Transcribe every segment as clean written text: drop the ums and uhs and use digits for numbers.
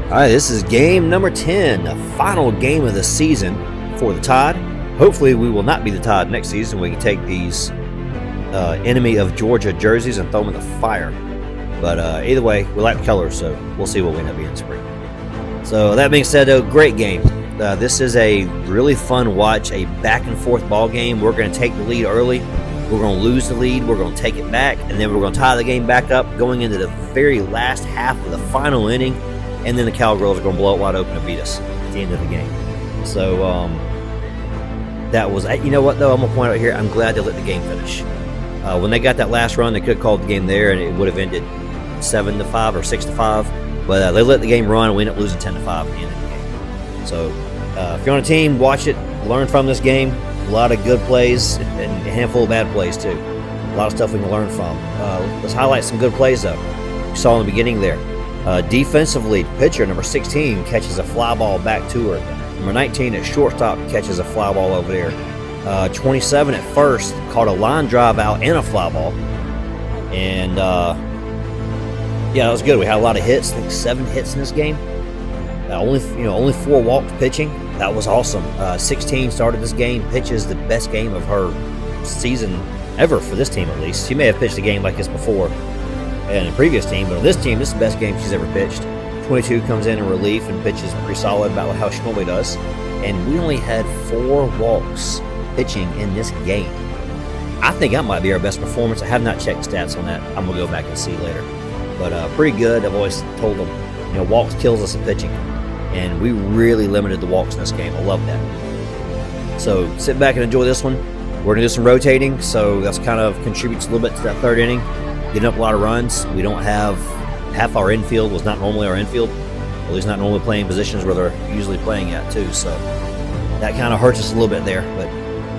All right, this is game number 10, the final game of the season for the Tide. Hopefully, we will not be the Tide next season. We can take these enemy of Georgia jerseys and throw them in the fire. But either way, we like the colors, so we'll see what we end up being in spring. So that being said, though, great game. This is a really fun watch, a back-and-forth ball game. We're going to take the lead early. We're going to lose the lead. We're going to take it back, and then we're going to tie the game back up going into the very last half of the final inning. And then the Cowgirls are going to blow it wide open and beat us at the end of the game. So that was, you know what, though, I'm going to point out here, I'm glad they let the game finish. When they got that last run, they could have called the game there, and it would have ended 7-5 or 6-5. But they let the game run, and we ended up losing 10-5 at the end of the game. So if you're on a team, watch it, learn from this game. A lot of good plays and a handful of bad plays, too. A lot of stuff we can learn from. Let's highlight some good plays, though. You saw in the beginning there. Defensively, pitcher number 16 catches a fly ball back to her. Number 19 at shortstop catches a fly ball over there. 27 at first caught a line drive out and a fly ball. And yeah, that was good. We had a lot of hits. I think 7 hits in this game. Only 4 walks pitching. That was awesome. 16 started this game. Pitches the best game of her season ever for this team, at least. She may have pitched a game like this before in a previous team, but on this team, this is the best game she's ever pitched. 22 comes in relief and pitches pretty solid about how she normally does. And we only had 4 walks pitching in this game. I think that might be our best performance. I have not checked the stats on that. I'm going to go back and see later. But pretty good. I've always told them, walks kills us in pitching. And we really limited the walks in this game. I love that. So sit back and enjoy this one. We're going to do some rotating, so that's kind of contributes a little bit to that third inning. Getting up a lot of runs. We don't have half our infield was not normally our infield. At least not normally playing positions where they're usually playing at too. So that kind of hurts us a little bit there. But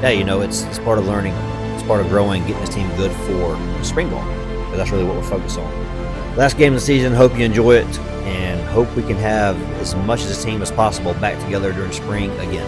hey, it's part of learning. It's part of growing, getting this team good for spring ball. But that's really what we're focused on. Last game of the season. Hope you enjoy it, and hope we can have as much as a team as possible back together during spring again.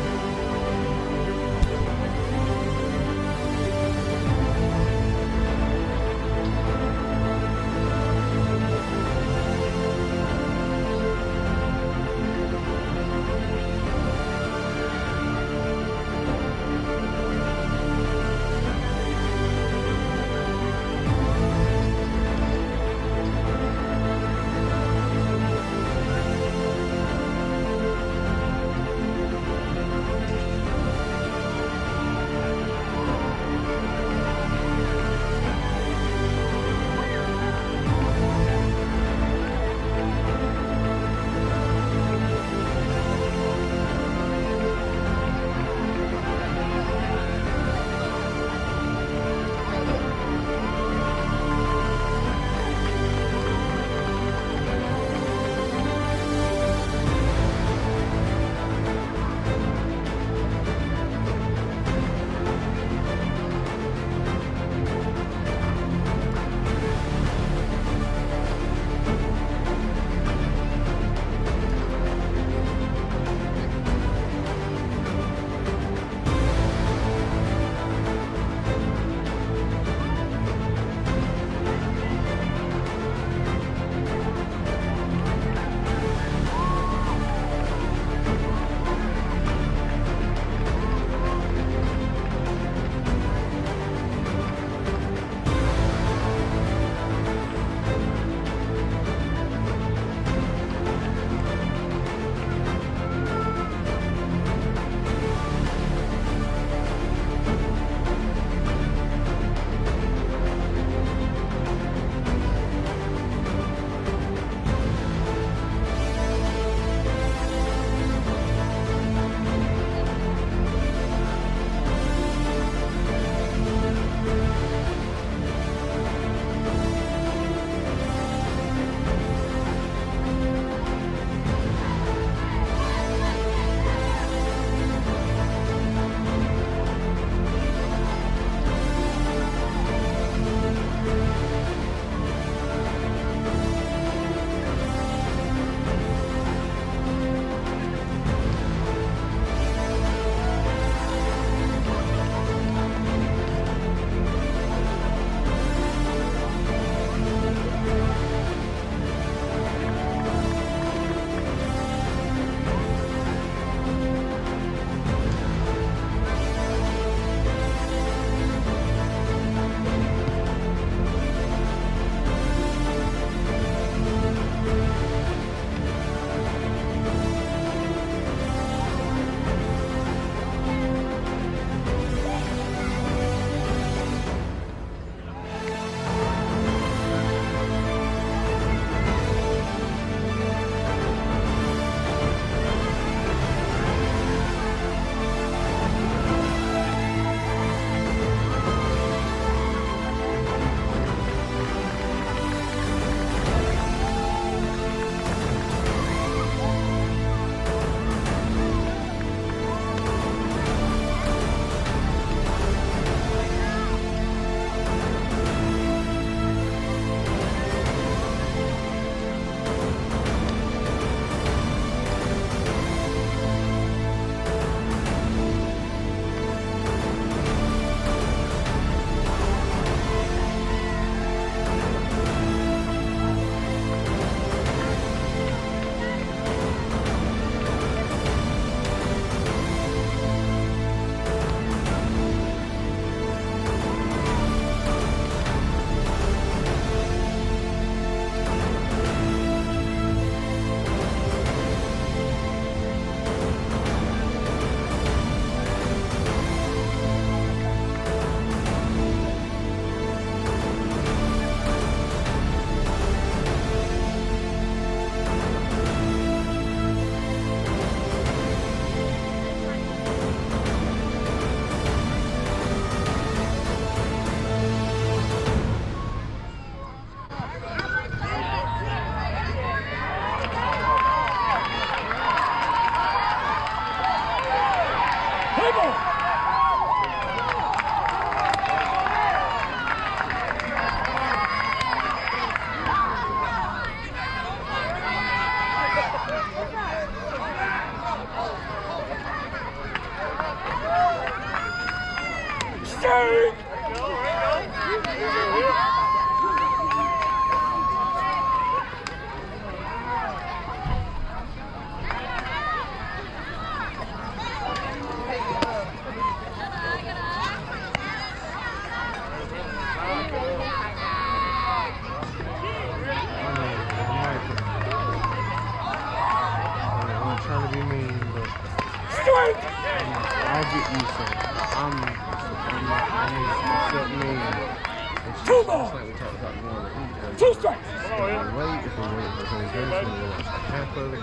to wait. If we wait for Harry Grayson, we'll watch like half of it.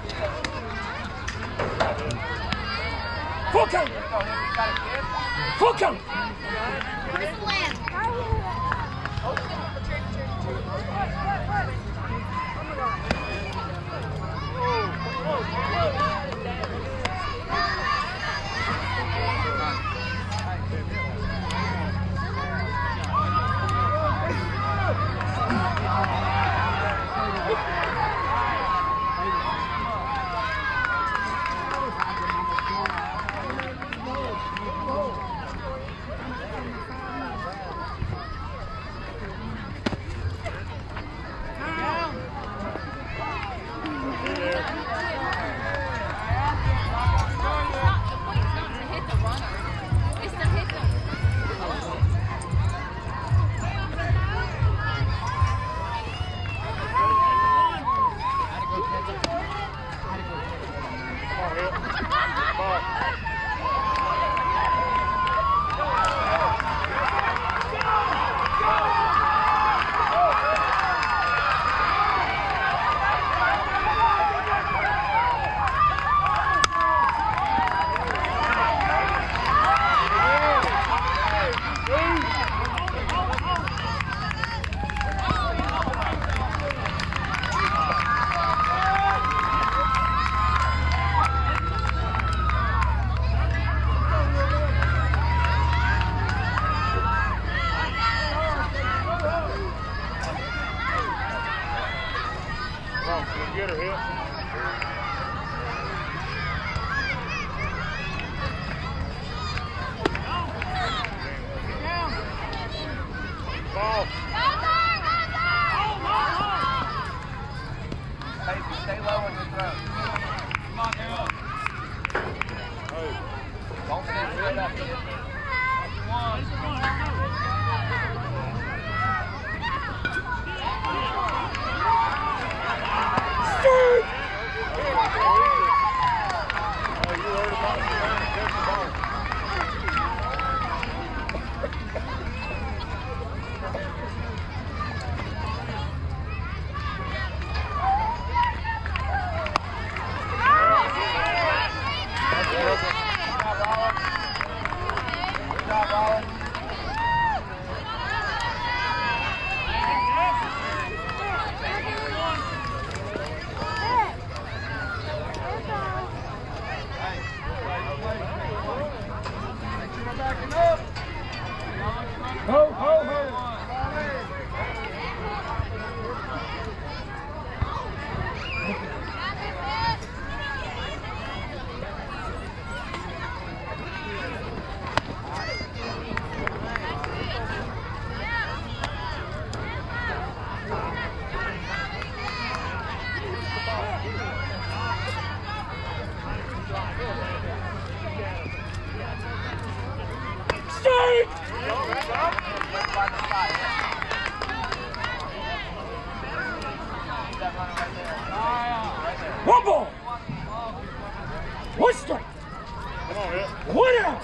Full count! Full count! Get her hit. Ball. Stay low on your throat. Come on, Harold. Don't stand straight up. Ho, ho, ho! Strike! One ball! One strike! Come on, hit. One out!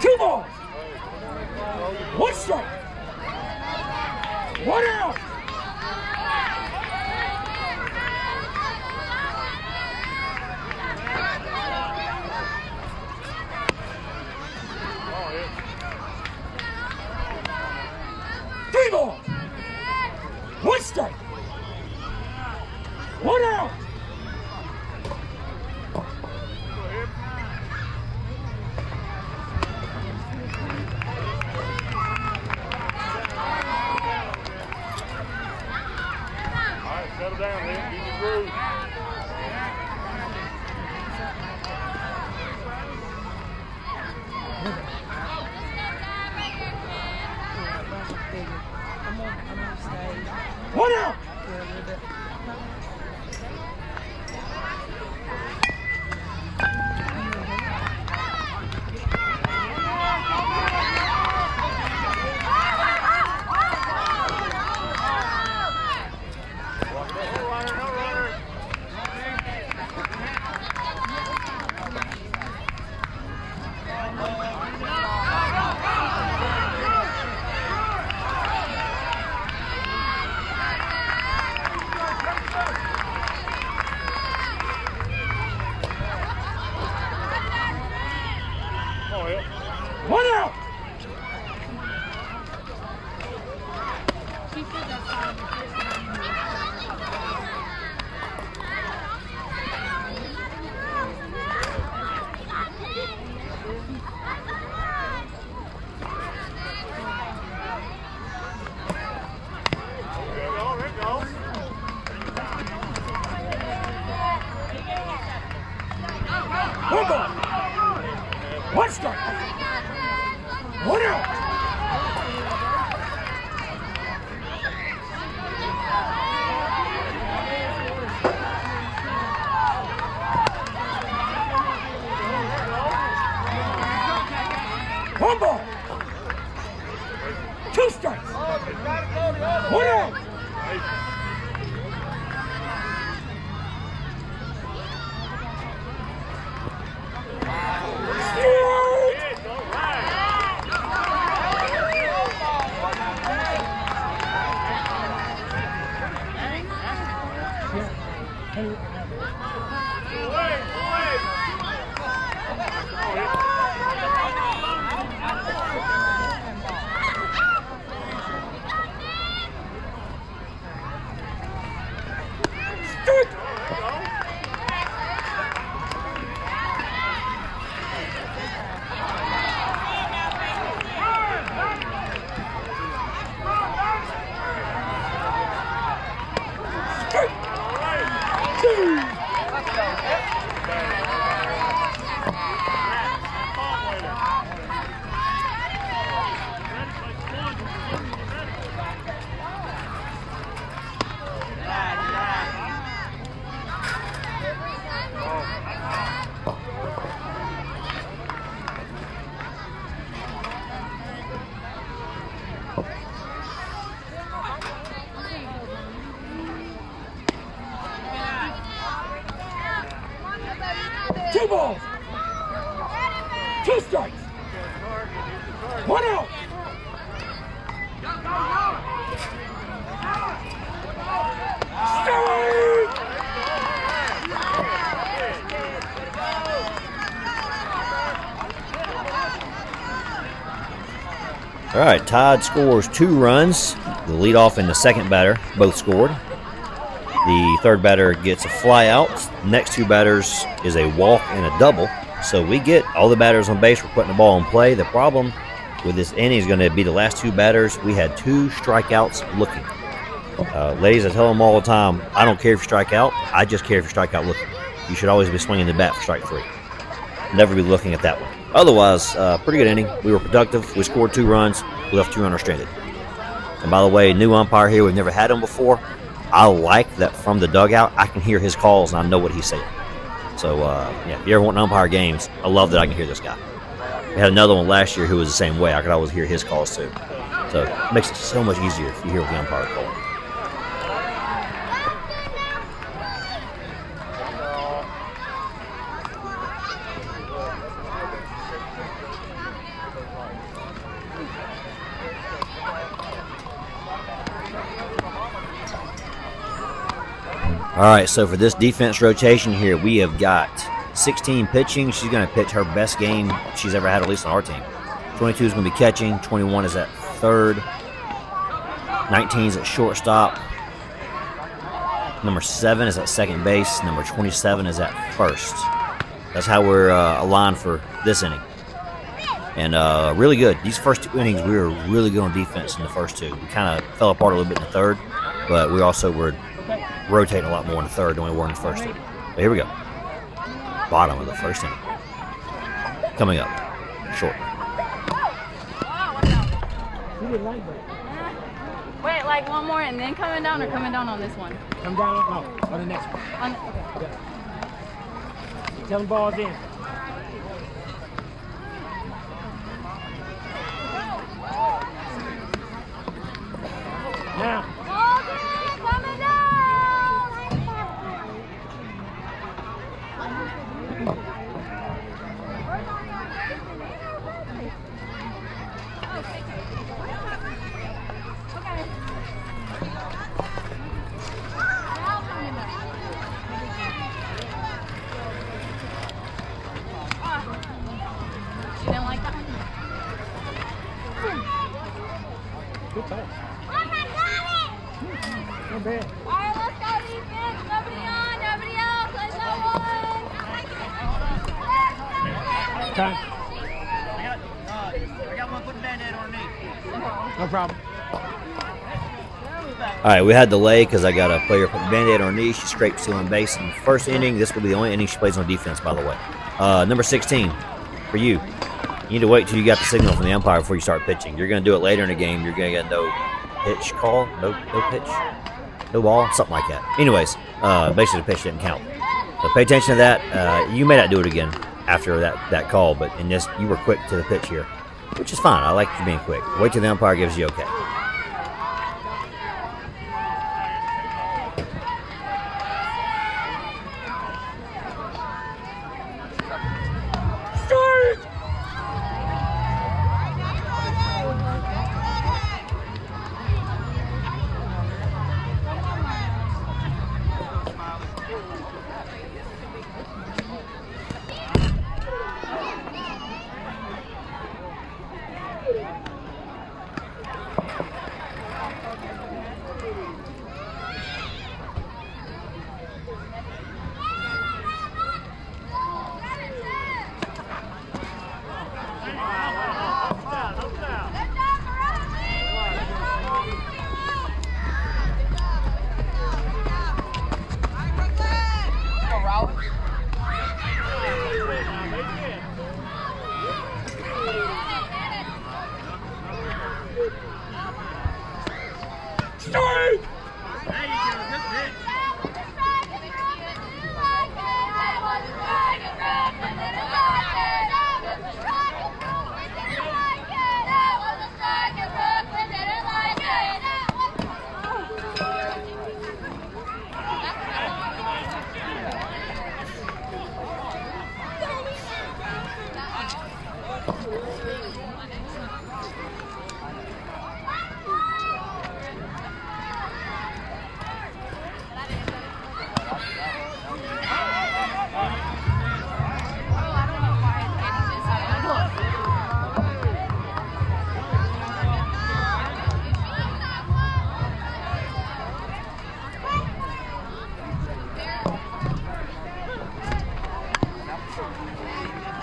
Two balls! One strike! One out! Three balls! One strike! One out! on, Hill. 1 out. There it goes. 1 ball. 1 strike. 1 out. One ball. 2 strikes. 1 out. Strike. All right. Two balls. 2 strikes. 1 out. Strike. All right, Todd scores 2 runs. The leadoff and the second batter both scored. The third batter gets a fly out. Next 2 batters is a walk and a double. So we get all the batters on base. We're putting the ball in play. The problem with this inning is going to be the last 2 batters. We had 2 strikeouts looking. Ladies, I tell them all the time, I don't care if you strike out. I just care if you strike out looking. You should always be swinging the bat for strike 3. Never be looking at that one. Otherwise, pretty good inning. We were productive. We scored 2 runs. We left 2 runners stranded. And by the way, new umpire here. We've never had him before. I like that from the dugout, I can hear his calls and I know what he's saying. So, yeah, if you ever want to umpire games, I love that I can hear this guy. We had another one last year who was the same way. I could always hear his calls too. So it makes it so much easier if you hear what the umpire calls. All right, so for this defense rotation here, we have got 16 pitching. She's going to pitch her best game she's ever had, at least on our team. 22 is going to be catching. 21 is at third. 19 is at shortstop. Number 7 is at second base. Number 27 is at first. That's how we're aligned for this inning. And really good. These first 2 innings, we were really good on defense in the first 2. We kind of fell apart a little bit in the third, but we also were rotating a lot more in the third than we were in the first 2. But here we go. Bottom of the first inning. Coming up. Short. Wait, like one more and then coming down, or coming down on this one? Come down on the next one. Okay. Tell them balls in. Now. Coming down! Good toss. Not bad. All right, let's go defense. Nobody on, nobody else. Let's go one. Time. I got one put band-aid on her knee. No problem. All right, we had delay because I got a player put the Band-Aid on her knee. She scraped stealing base in the first inning. This will be the only inning she plays on defense, by the way. Number 16, for you. You need to wait till you got the signal from the umpire before you start pitching. You're going to do it later in the game. You're going to get no pitch call, no pitch, no ball, something like that. Anyways, basically the pitch didn't count. So pay attention to that. You may not do it again after that call, but in this, you were quick to the pitch here, which is fine. I like you being quick. Wait till the umpire gives you okay.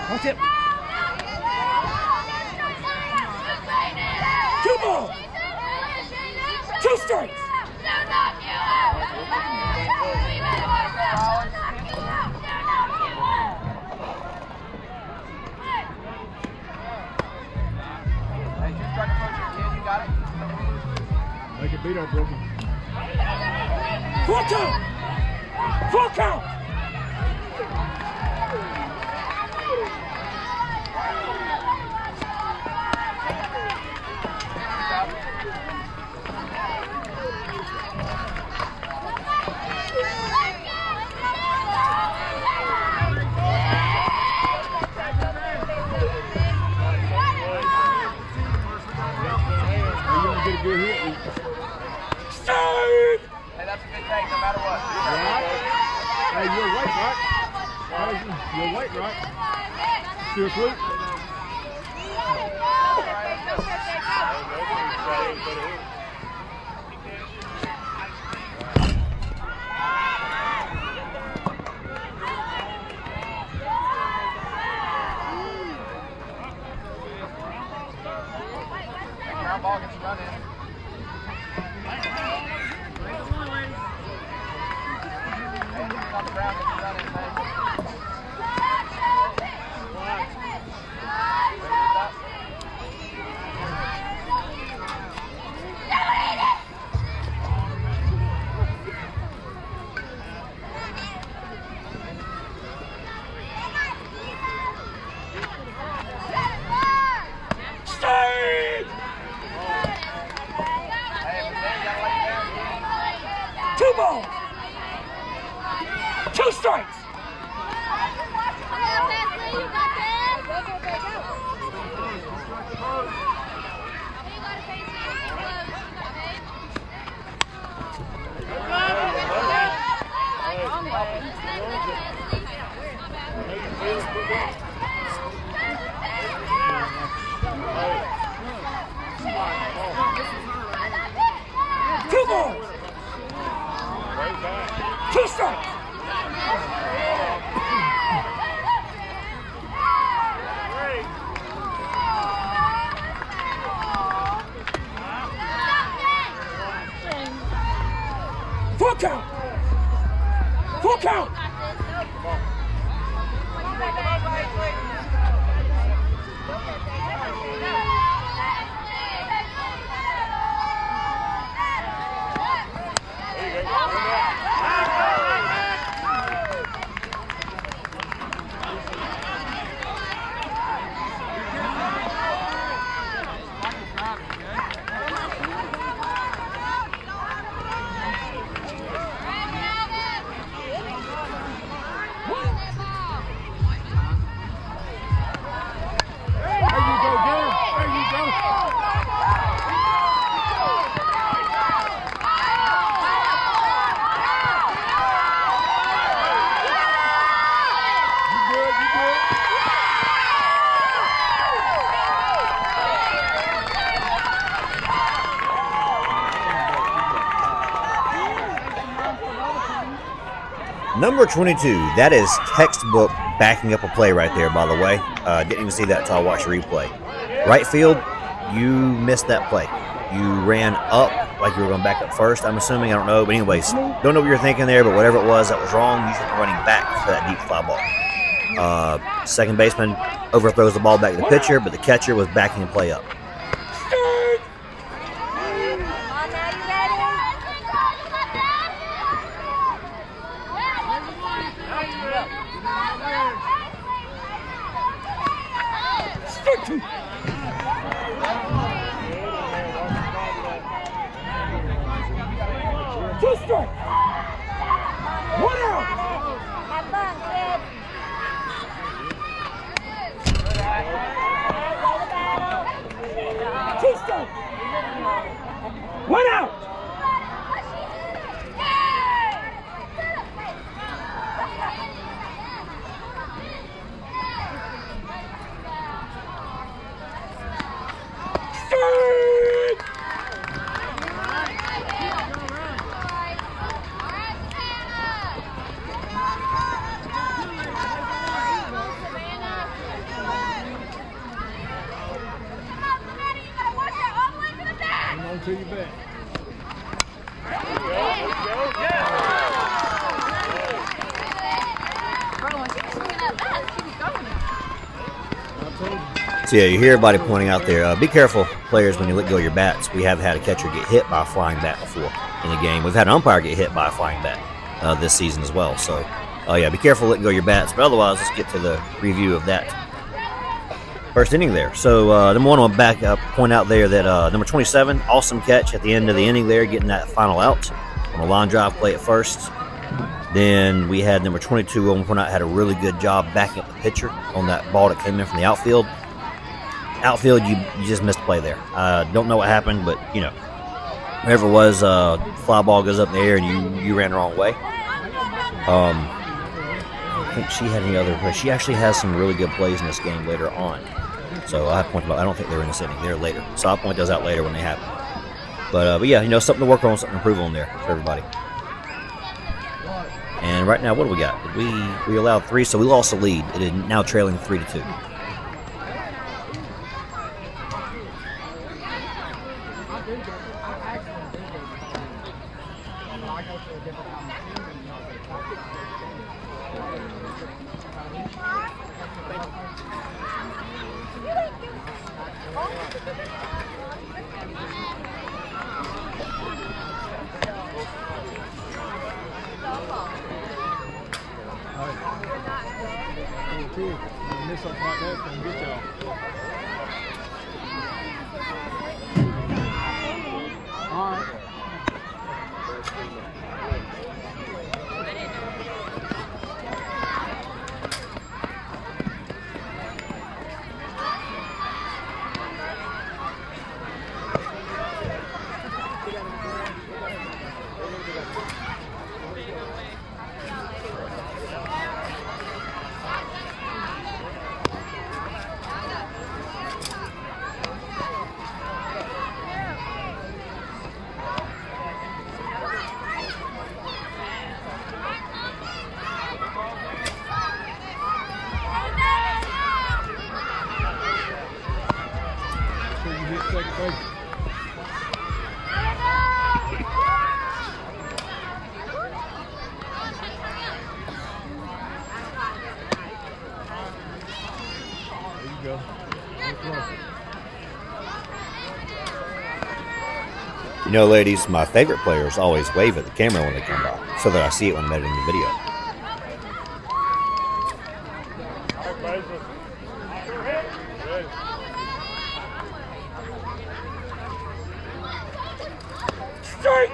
Watch it. 2 balls. 2 strikes. Hey, you trying to push your kid? You got it? Make it beat up, Brooklyn. 4 count. 4 count. Get a good hit. Strike. Hey, that's a good take, no matter what. Hey, you're white, right? You're white, right? Still asleep? Ground ball gets run in. On the ground, gets run in. Strike. Hey, if you gotta lay down. 2 balls. 2 strikes. count. Full count. Number 22, that is textbook backing up a play right there, by the way. Didn't even see that until I watched the replay. Right field, you missed that play. You ran up like you were going back up first, I'm assuming. I don't know. But anyways, don't know what you're thinking there, but whatever it was that was wrong, you should be running back for that deep fly ball. Second baseman overthrows the ball back to the pitcher, but the catcher was backing the play up. Two strikes. One out. Have fun, kid. Two strikes. One out. Until you bet. So yeah, you hear everybody pointing out there, be careful, players, when you let go of your bats. We have had a catcher get hit by a flying bat before in the game. We've had an umpire get hit by a flying bat this season as well. So, yeah, be careful letting go of your bats. But otherwise, let's get to the review of that first inning there. So, number one, I'll point out there that number 27, awesome catch at the end of the inning there, getting that final out on a line drive play at first. Then we had number 22, Owen Point out, had a really good job backing up the pitcher on that ball that came in from the outfield. Outfield, you just missed play there. Don't know what happened, but, you know, whatever it was, fly ball goes up in the air and you ran the wrong way. I don't think she had any other plays. She actually has some really good plays in this game later on. So I have to point them out. I don't think they were in this inning. They're later. So I'll point those out later when they happen. But yeah, you know, something to work on, something to improve on there for everybody. And right now, what do we got? We allowed 3, so we lost the lead. It is now trailing 3-2. Miss something like that, can get y'all. All right. Second base. You know, ladies, my favorite players always wave at the camera when they come by, so that I see it when I'm editing the video. Strike!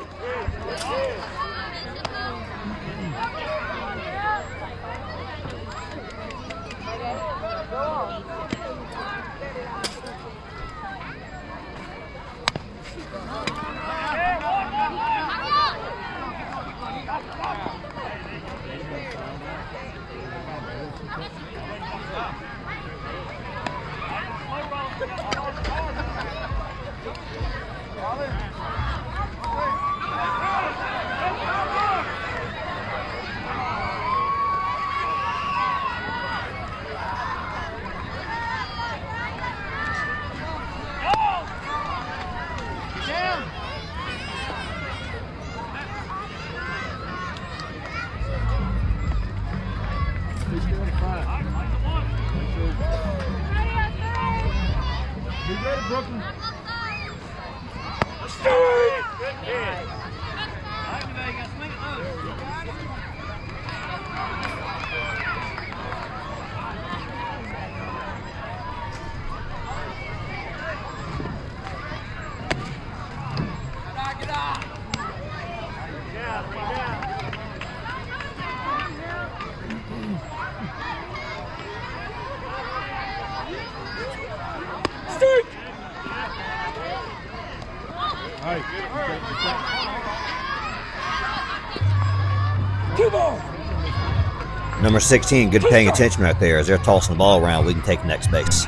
Be ready, Brooklyn. Two ball. Number 16, good paying attention right there. As they're tossing the ball around, we can take next base.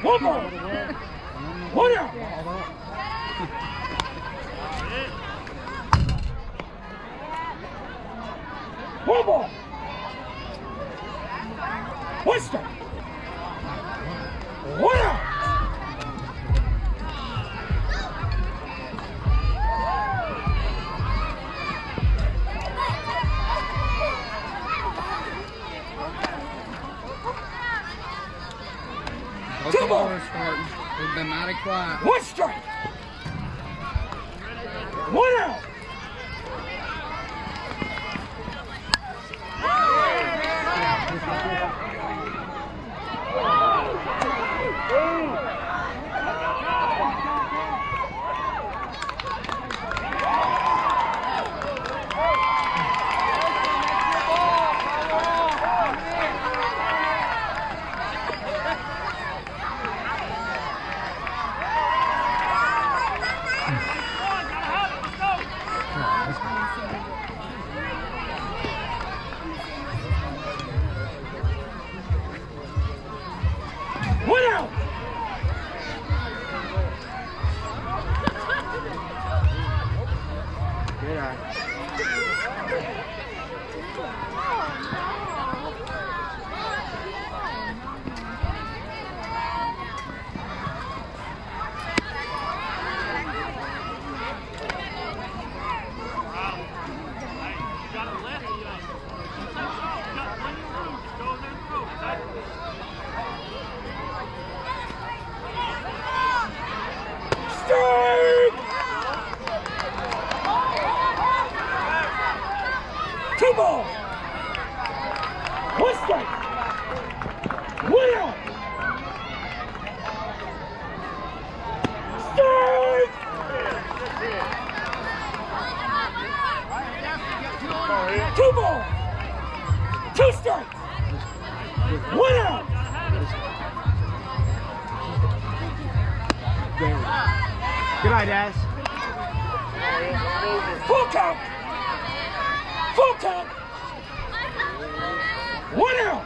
One ball. One out. One ball. One strike. One out. Two balls. We've been mighty quiet. One strike. One out. night, Ash. Full count. Full count. 1 out.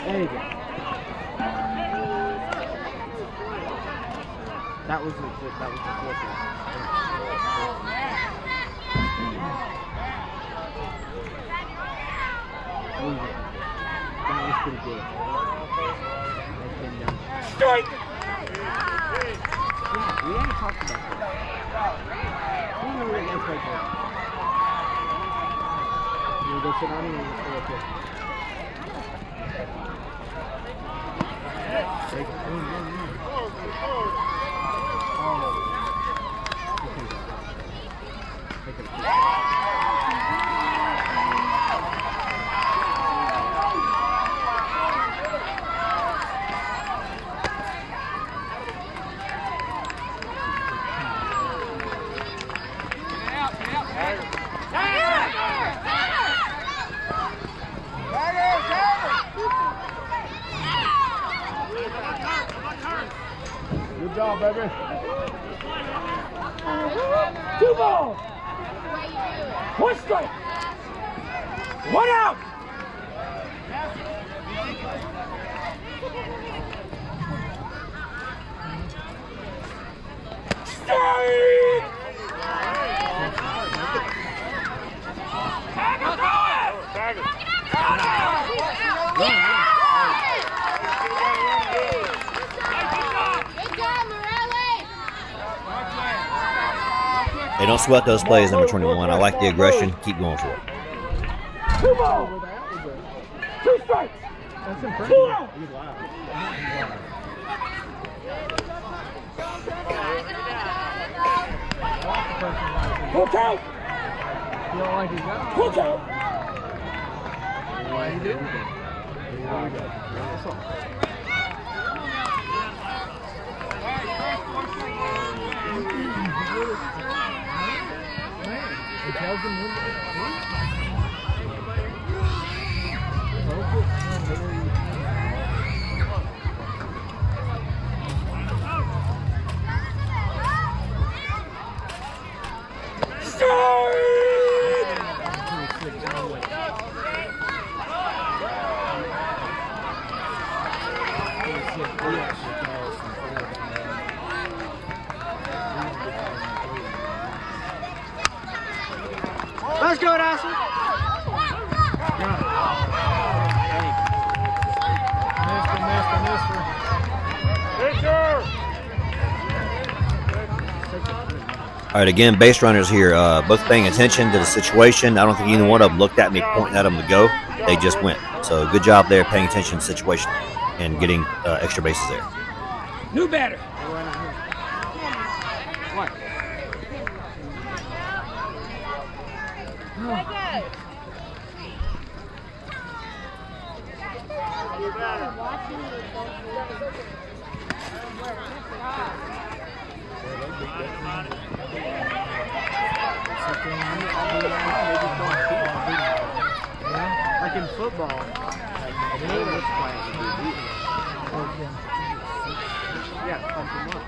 There you go. That was the fourth one. That was pretty good. Strike. We haven't talked about that. Who knew that was right there? You want to go sit on it or you want to stay up here? Take it. Good job, baby. 2 balls. 1 strike. 1 out. Strike. Hey, don't sweat those plays, number 21. I like the aggression. Keep going for it. 2 balls. 2 strikes. That's impressive. 2 out. He's loud. Full count. You don't like his guy? Full count. Why you do? That's all. It tells him Let's go, Dawson. All right, again, base runners here, both paying attention to the situation. I don't think either one of them looked at me pointing at them to go. They just went. So good job there paying attention to the situation and getting extra bases there. New batter. What? Like in football, yeah, pump them up.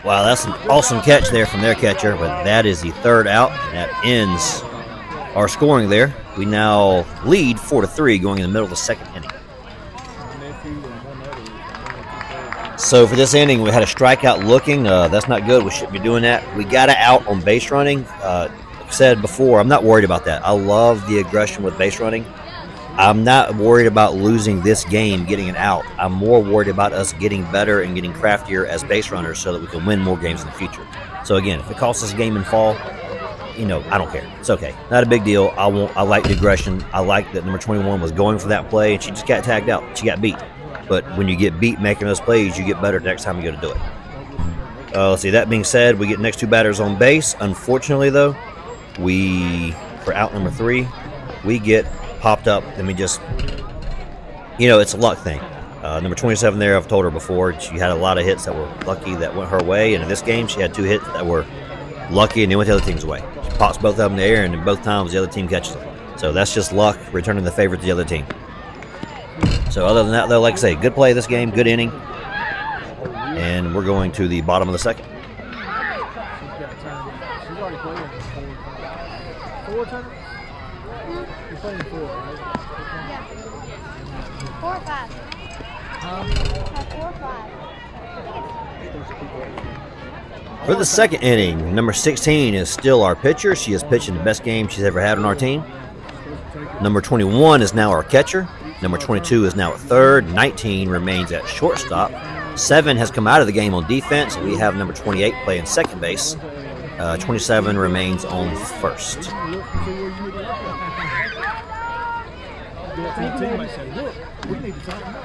Wow, that's an awesome catch there from their catcher, but that is the third out, and that ends our scoring there. We now lead 4-3 going in the middle of the second inning. So for this inning, we had a strikeout looking. That's not good. We shouldn't be doing that. We got it out on base running. Like I said before, I'm not worried about that. I love the aggression with base running. I'm not worried about losing this game, getting it out. I'm more worried about us getting better and getting craftier as base runners so that we can win more games in the future. So again, if it costs us a game in fall, I don't care. It's okay. Not a big deal. I like the aggression. I like that number 21 was going for that play, and she just got tagged out. She got beat. But when you get beat making those plays, you get better the next time you go to do it. Let's see. That being said, we get next 2 batters on base. Unfortunately, though, for out number 3, we get popped up, and we just, it's a luck thing. Number 27 there, I've told her before, she had a lot of hits that were lucky that went her way, and in this game, she had 2 hits that were lucky and they went the other team's way. She pops both of them in the air, and in both times, the other team catches them. So that's just luck, returning the favor to the other team. So other than that, though, like I say, good play this game, good inning, and we're going to the bottom of the second. She's already playing 4 times. You're playing 4, right? Yeah. 4 or 5. Huh? 4 or 5. For the second inning, number 16 is still our pitcher. She is pitching the best game she's ever had on our team. Number 21 is now our catcher. Number 22 is now at third. 19 remains at shortstop. 7 has come out of the game on defense. We have number 28 playing second base. 27 remains on first. Your teammate say, look, we need to tighten up.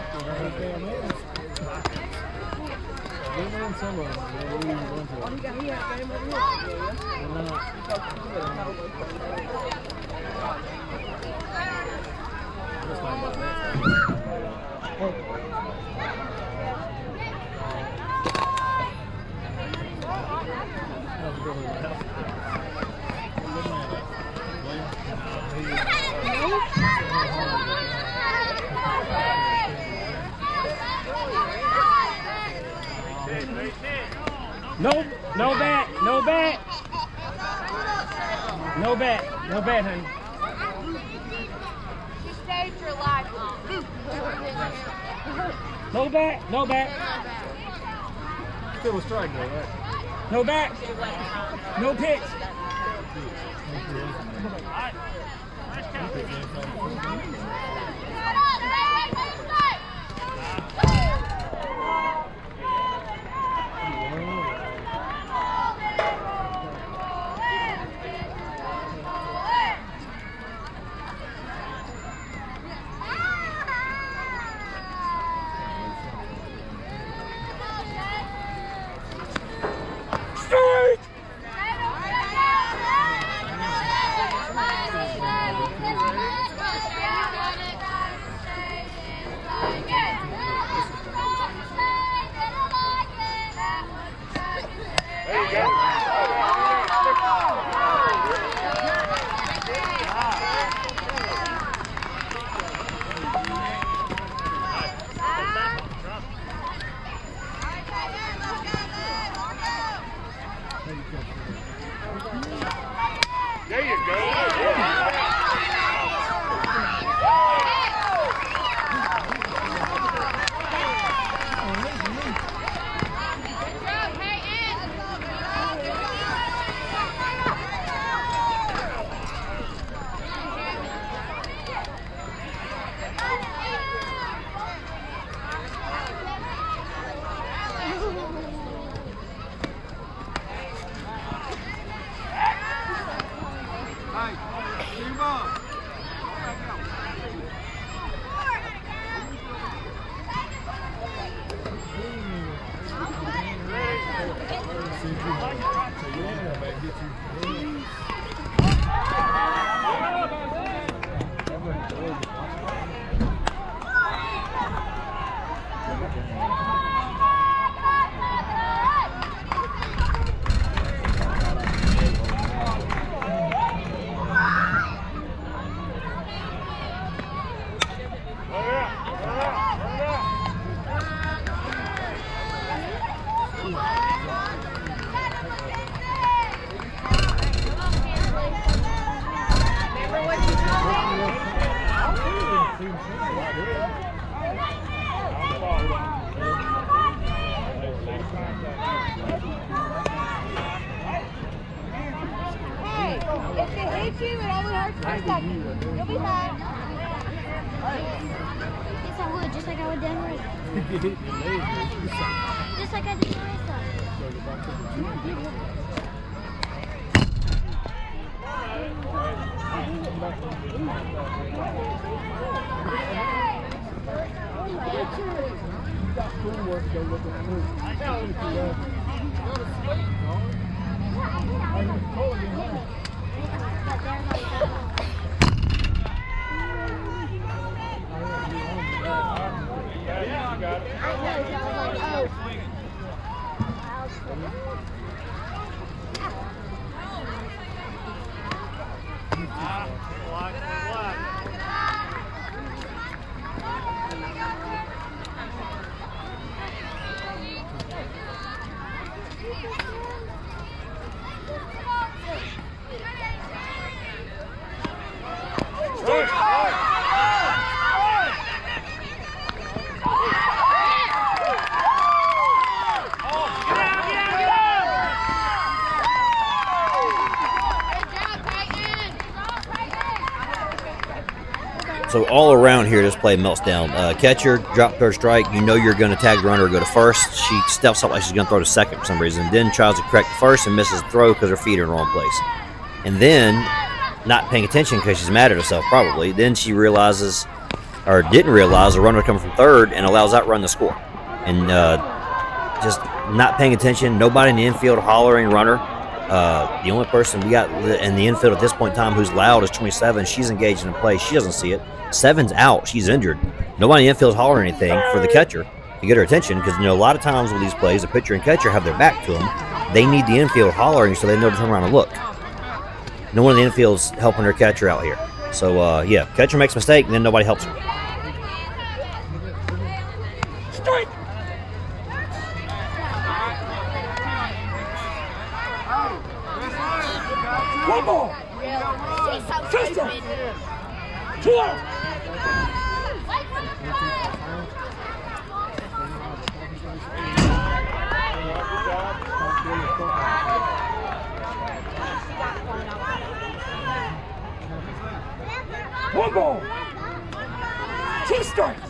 No bat, no bat. No bat, no bat, honey. She saved your life. No bat, no bat. Still a strike though, right? No bat. No pitch. There you go. If they hit you, it only hurts for a second. You'll be fine. Yes, I would, just like I would Denver. Just like I did Marissa. So all around here, this play melts down. Catcher, drop third strike. You know you're going to tag the runner or go to first. She steps up like she's going to throw to second for some reason. Then tries to correct the first and misses the throw because her feet are in the wrong place. And then, not paying attention because she's mad at herself probably, then she realizes, or didn't realize, the runner coming from third and allows that run to score. And just not paying attention, nobody in the infield hollering runner. The only person we got in the infield at this point in time who's loud is 27. She's engaged in the play. She doesn't see it. 7's out. She's injured. Nobody in the infield is hollering anything for the catcher to get her attention because, a lot of times with these plays, the pitcher and catcher have their back to them. They need the infield hollering so they know to turn around and look. No one in the infield's helping her catcher out here. So, yeah, catcher makes a mistake and then nobody helps her. Strike. One ball. Two strikes. 2 out. One ball. 2 strikes.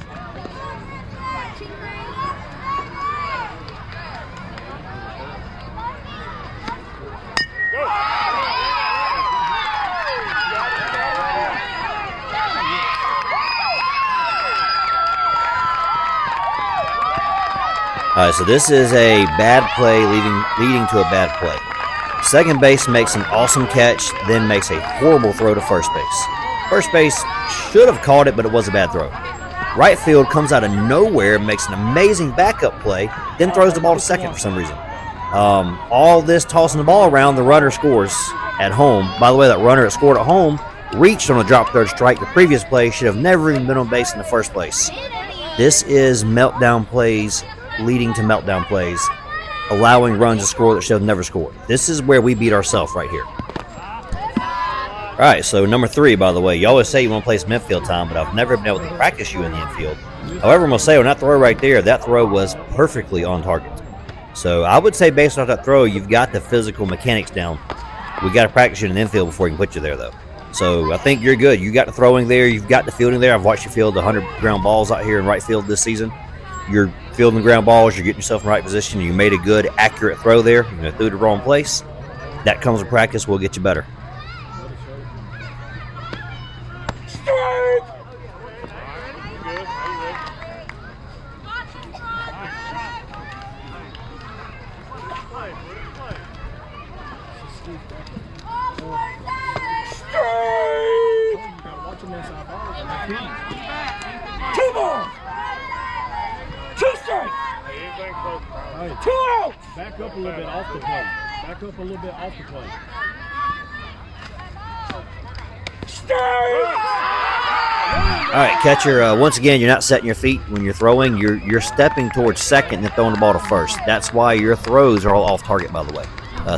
All right, so this is a bad play leading to a bad play. Second base makes an awesome catch, then makes a horrible throw to first base. First base should have caught it, but it was a bad throw. Right field comes out of nowhere, makes an amazing backup play, then throws the ball to second for some reason. All this tossing the ball around, the runner scores at home. By the way, that runner that scored at home reached on a drop third strike. The previous play should have never even been on base in the first place. This is meltdown plays leading to meltdown plays, allowing runs to score that should have never scored. This is where we beat ourselves right here. All right, so number 3, by the way, you always say you want to play some infield time, but I've never been able to practice you in the infield. However, I'm going to say on that throw right there, that throw was perfectly on target. So I would say based on that throw, you've got the physical mechanics down. We got to practice you in the infield before we can put you there, though. So I think you're good. You got the throwing there. You've got the fielding there. I've watched you field 100 ground balls out here in right field this season. You're fielding ground balls. You're getting yourself in the right position. You made a good, accurate throw there. You threw the wrong place. That comes with practice. We'll get you better. Two balls. 2 strikes. 2 outs. Back up a little bit off the plate. Back up a little bit off the plate. All right, catcher, once again, you're not setting your feet when you're throwing. You're stepping towards second and then throwing the ball to first. That's why your throws are all off target, by the way.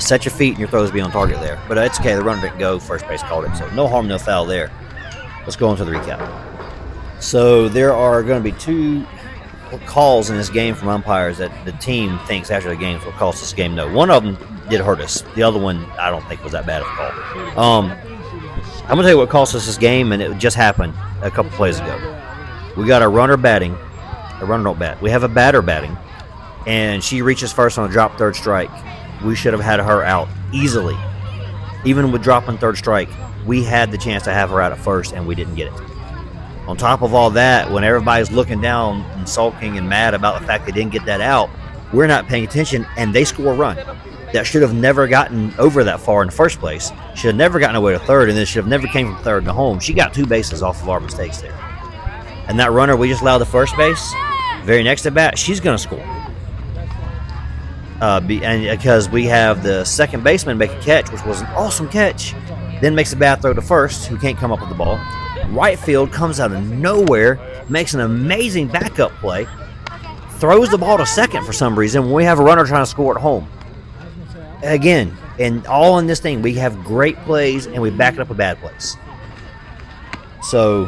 Set your feet and your throws be on target there. But it's okay. The runner didn't go. First base called it. So no harm, no foul there. Let's go into the recap. So there are going to be 2 calls in this game from umpires that the team thinks after the game will cost us this game. No, one of them did hurt us. The other one I don't think was that bad of a call. I'm going to tell you what cost us this game, and it just happened a couple plays ago. We got a runner batting. A runner don't bat. We have a batter batting, and she reaches first on a drop third strike. We should have had her out easily. Even with dropping third strike, we had the chance to have her out at first, and we didn't get it. On top of all that, when everybody's looking down and sulking and mad about the fact they didn't get that out, we're not paying attention, and they score a run that should have never gotten over that far in the first place. Should have never gotten away to third, and then should have never came from third to home. She got 2 bases off of our mistakes there. And that runner we just allowed to first base, very next at bat, she's going to score. And because we have the second baseman make a catch, which was an awesome catch, then makes a bad throw to first, who can't come up with the ball. Right field comes out of nowhere, makes an amazing backup play, throws the ball to second for some reason when we have a runner trying to score at home. Again, and all in this thing, we have great plays and we back it up with bad plays. So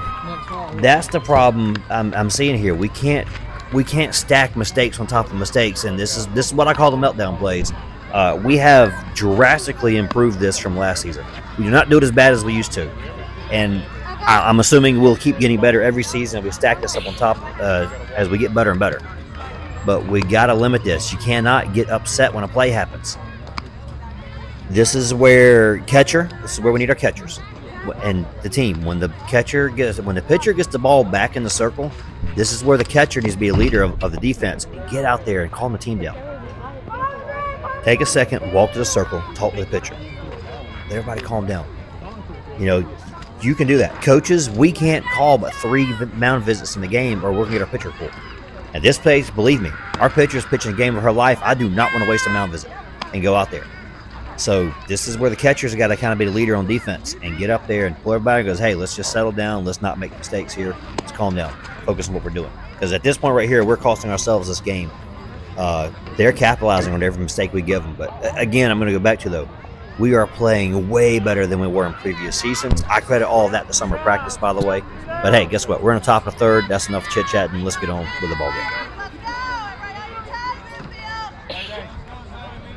that's the problem I'm seeing here. We can't stack mistakes on top of mistakes, and this is what I call the meltdown plays. We have drastically improved this from last season. We do not do it as bad as we used to, and I'm assuming we'll keep getting better every season, and we stack this up on top as we get better and better. But we got to limit this. You cannot get upset when a play happens. This is where this is where we need our catchers and the team. When the pitcher gets the ball back in the circle, this is where the catcher needs to be a leader of the defense. Get out there and calm the team down. Take a second, walk to the circle, talk to the pitcher. Let everybody calm down. You can do that. Coaches, we can't call but 3 mound visits in the game, or we're going to get our pitcher pulled. At this place, believe me, our pitcher's pitching a game of her life. I do not want to waste a mound visit and go out there. So this is where the catcher's got to kind of be the leader on defense and get up there and pull everybody and goes, hey, let's just settle down. Let's not make mistakes here. Let's calm down. Focus on what we're doing. Because at this point right here, we're costing ourselves this game. They're capitalizing on every mistake we give them. But again, I'm going to go back to, though, we are playing way better than we were in previous seasons. I credit all of that to summer practice, by the way. But hey, guess what? We're in the top of third. That's enough chit-chat, and let's get on with the ball game.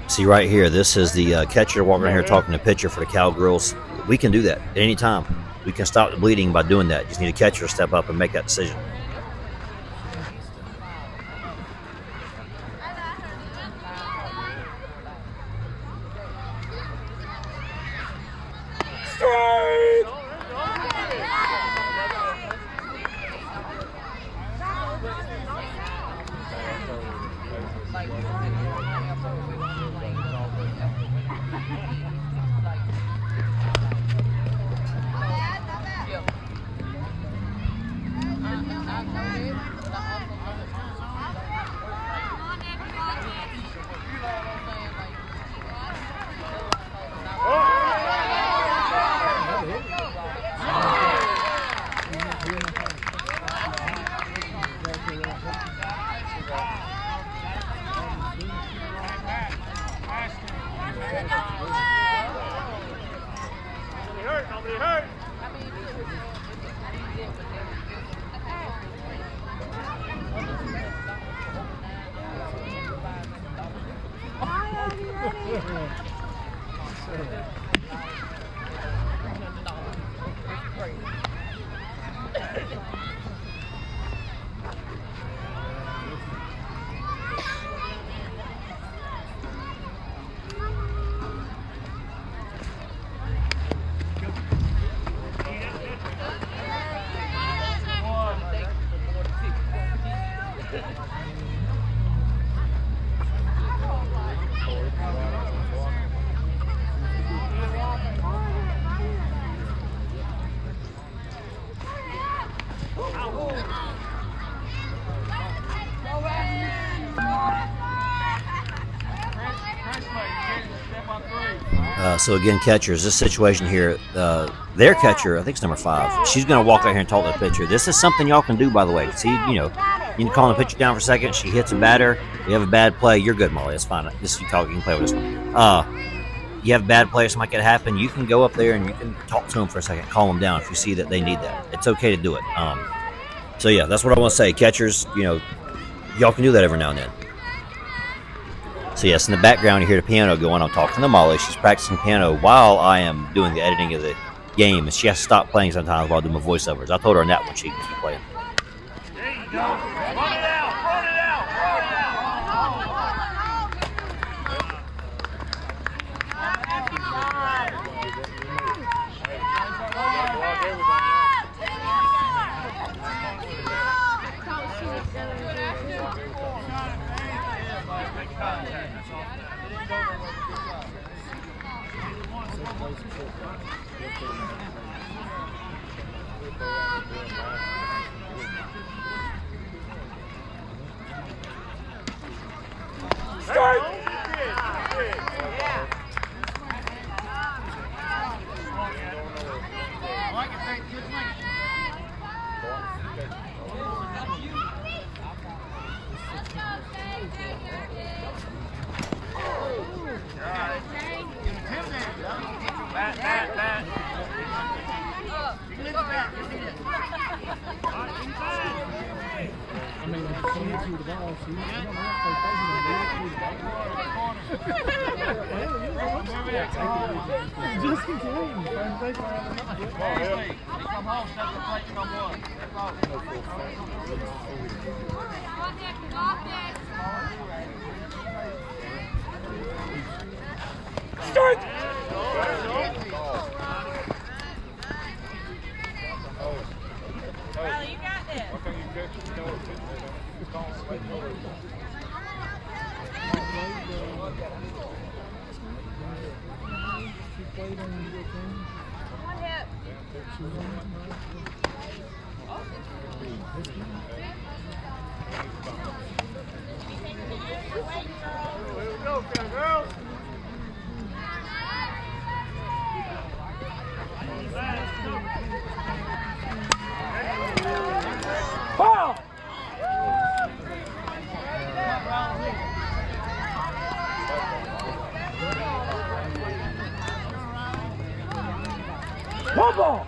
See right here, this is the catcher walking here talking to pitcher for the Cowgirls. We can do that at any time. We can stop the bleeding by doing that. Just need a catcher to step up and make that decision. Strike! So again, catchers, this situation here, their catcher, I think it's number 5. She's going to walk out here and talk to the pitcher. This is something y'all can do, by the way. See, you can call the pitcher down for a second. She hits a batter. You have a bad play. You're good, Molly. That's fine. This you talk. You can play with this one. You have a bad play or something like that happen. You can go up there and you can talk to them for a second, calm them down if you see that they need that. It's okay to do it. So yeah, that's what I want to say. Catchers, y'all can do that every now and then. So yes, in the background you hear the piano going. I'm talking to Molly. She's practicing piano while I am doing the editing of the game, and she has to stop playing sometimes while I do my voiceovers. I told her on that one she can keep playing. Start! Start! Riley, you got this. One hip. Foul! One ball!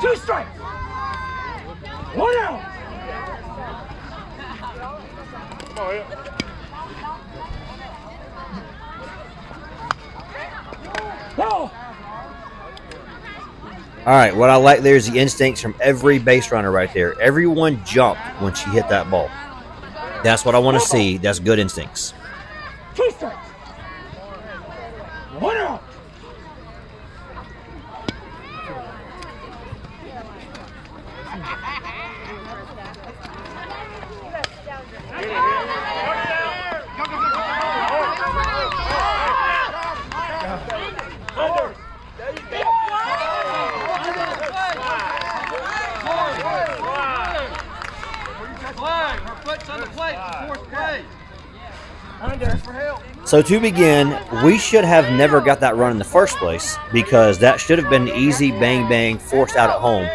2 strikes! 1 out! Ball! All right, what I like there is the instincts from every base runner right there. Everyone jumped when she hit that ball. That's what I want to see. That's good instincts. 2 strikes! 1 out! Her foot's on the plate. Fourth play. So to begin, we should have never got that run in the first place because that should have been easy bang bang forced out at home.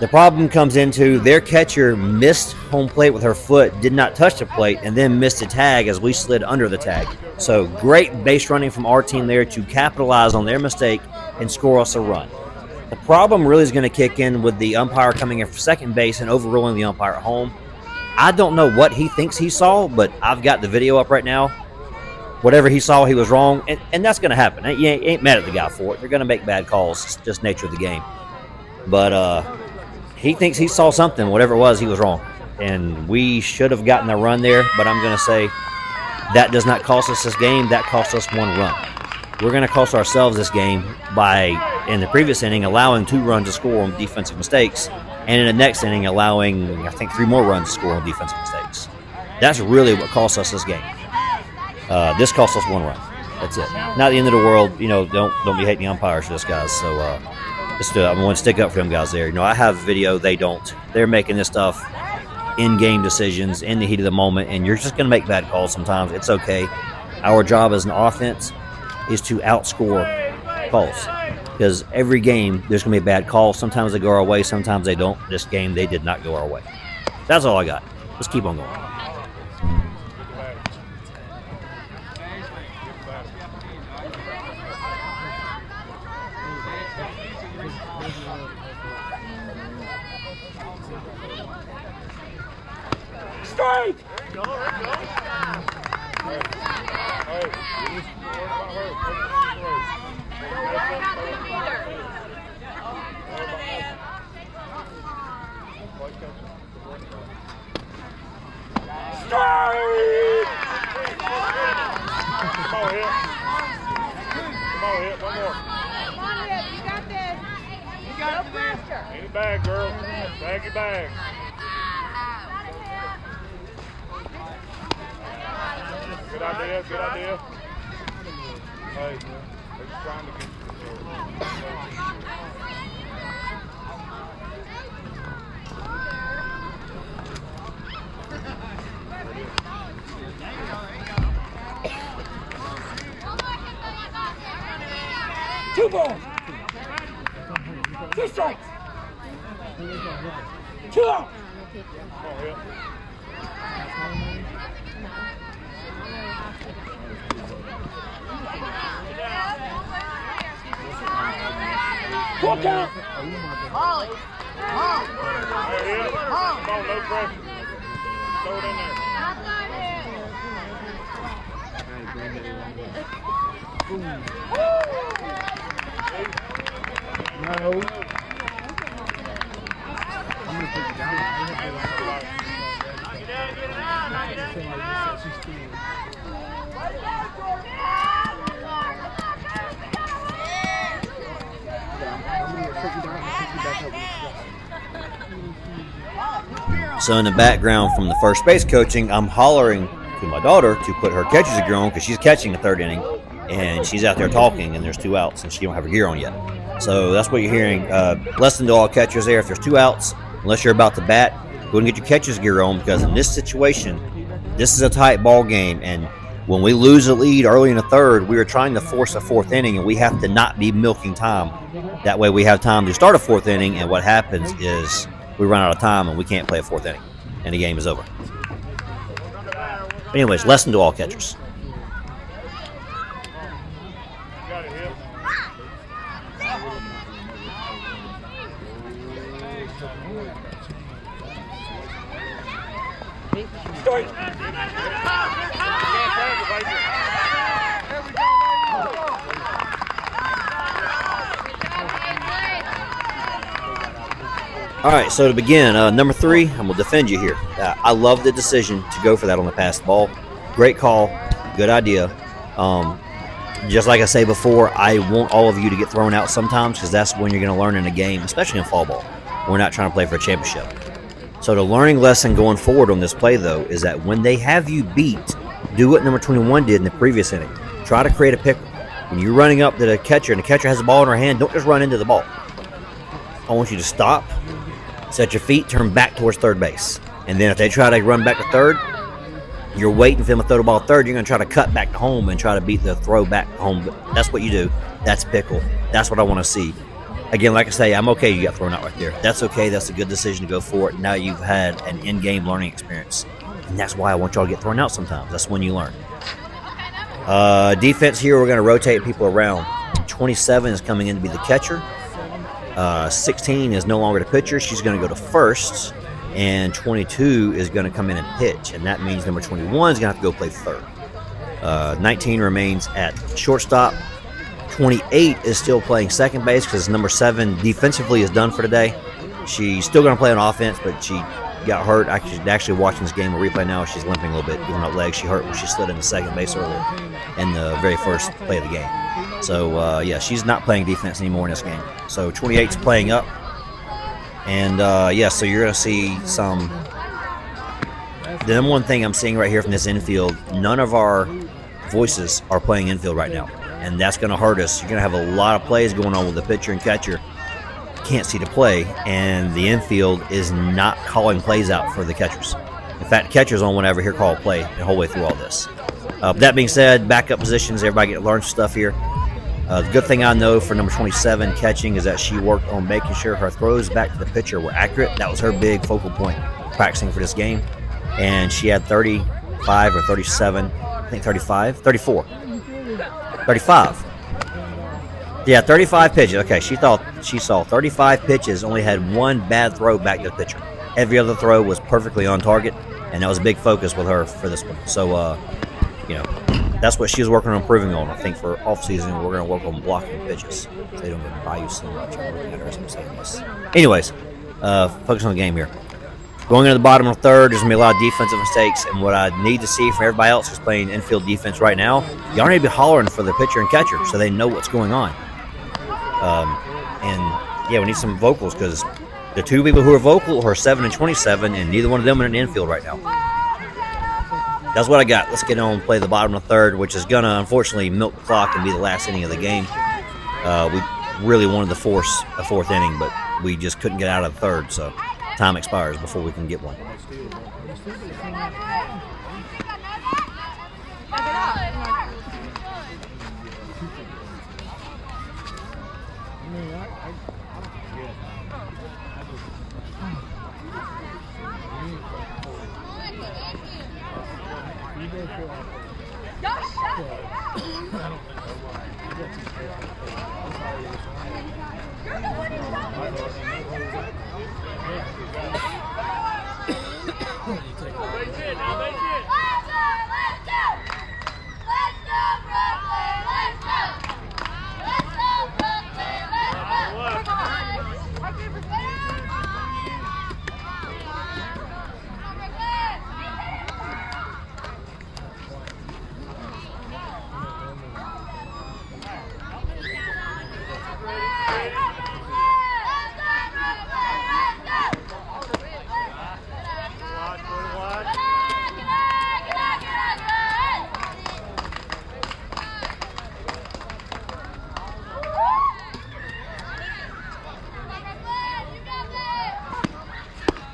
The problem comes into their catcher missed home plate with her foot, did not touch the plate, and then missed a tag as we slid under the tag. So great base running from our team there to capitalize on their mistake and score us a run. The problem really is going to kick in with the umpire coming in for second base and overruling the umpire at home. I don't know what he thinks he saw, but I've got the video up right now. Whatever he saw, he was wrong, and that's going to happen. You ain't mad at the guy for it. They're going to make bad calls. It's just nature of the game. But he thinks he saw something. Whatever it was, he was wrong. And we should have gotten a run there, but I'm going to say that does not cost us this game. That cost us 1 run. We're going to cost ourselves this game by, in the previous inning, allowing 2 runs to score on defensive mistakes, and in the next inning, allowing, I think, 3 more runs to score on defensive mistakes. That's really what cost us this game. This cost us 1 run. That's it. Not the end of the world. You know, don't be hating the umpires for this, guys. So I'm going to stick up for them guys there. You know, I have video. They don't. They're making this stuff in-game decisions in the heat of the moment, and you're just going to make bad calls sometimes. It's okay. Our job as an offense is to outscore calls, because every game there's going to be a bad call. Sometimes they go our way, sometimes they don't. This game they did not go our way. That's all I got. Let's keep on going. Straight! pressure. In the bag, girl. Bag your bag. Good idea, good idea. Hey, they're just trying to get Two balls. 2 strikes. 2 out. Come on, Hill. Full count. Molly. Mom. Hey, Hill. Come on, no pressure. Throw it in there. No. So in the background from the first base coaching, I'm hollering to my daughter to put her catcher's gear on because she's catching the third inning, and she's out there talking, and there's 2 outs, and she don't have her gear on yet. So that's what you're hearing. Lesson to all catchers there: if there's 2 outs, unless you're about to bat, go and get your catcher's gear on, because in this situation, this is a tight ball game, and when we lose a lead early in the third, we are trying to force a 4th inning, and we have to not be milking time. That way we have time to start a 4th inning, and what happens is we run out of time and we can't play a 4th inning, and the game is over. Anyways, lesson to all catchers. Got it, Hill. Strike. Can't tag it, baby. All right, so to begin, number 3, I'm going to defend you here. I love the decision to go for that on the pass ball. Great call, good idea. Just like I say before, I want all of you to get thrown out sometimes, because that's when you're going to learn in a game, especially in fall ball. We're not trying to play for a championship. So the learning lesson going forward on this play, though, is that when they have you beat, do what number 21 did in the previous inning. Try to create a pickle. When you're running up to the catcher and the catcher has the ball in her hand, don't just run into the ball. I want you to stop, set your feet, turn back towards third base. And then if they try to run back to third, you're waiting for them to throw the ball to third. You're going to try to cut back to home and try to beat the throw back home. But that's what you do. That's pickle. That's what I want to see. Again, like I say, I'm okay you got thrown out right there. That's okay. That's a good decision to go for it. Now you've had an in-game learning experience. And that's why I want y'all to get thrown out sometimes. That's when you learn. Defense here, we're going to rotate people around. 27 is coming in to be the catcher. 16 is no longer the pitcher. She's going to go to first. And 22 is going to come in and pitch. And that means number 21 is going to have to go play third. 19 remains at shortstop. 28 is still playing second base because number 7 defensively is done for today. She's still going to play on offense, but she got hurt. Actually watching this game, a replay now, she's limping a little bit, giving up legs. She hurt when she slid into second base earlier in the very first play of the game. So, yeah, she's not playing defense anymore in this game. So 28's playing up. And, yeah, so you're going to see some – the number one thing I'm seeing right here from this infield, none of our voices are playing infield right now. And that's going to hurt us. You're going to have a lot of plays going on with the pitcher and catcher. Can't see the play, and the infield is not calling plays out for the catchers. In fact, the catchers don't want to ever hear call a play the whole way through all this. That being said, backup positions, everybody get to learn stuff here. The good thing I know for number 27 catching is that she worked on making sure her throws back to the pitcher were accurate. That was her big focal point practicing for this game. And she had 35 or 37, I think 35, 34. 35. Yeah, 35 pitches. Okay, she saw 35 pitches, only had one bad throw back to the pitcher. Every other throw was perfectly on target, and that was a big focus with her for this one. So, you know, that's what she was working on improving on. I think for off-season, we're going to work on blocking pitches. So they don't get by you so much. I'm looking at her as I'm saying this. Anyways, focus on the game here. Going into the bottom of the third, there's going to be a lot of defensive mistakes, and what I need to see from everybody else who's playing infield defense right now, y'all need to be hollering for the pitcher and catcher so they know what's going on. And Yeah, we need some vocals because the two people who are vocal are 7 and 27, and neither one of them are in the infield right now. That's what I got. Let's get on and play the bottom of the third, which is going to, unfortunately, milk the clock and be the last inning of the game. We really wanted to force a fourth inning, but we just couldn't get out of the third, so time expires before we can get one.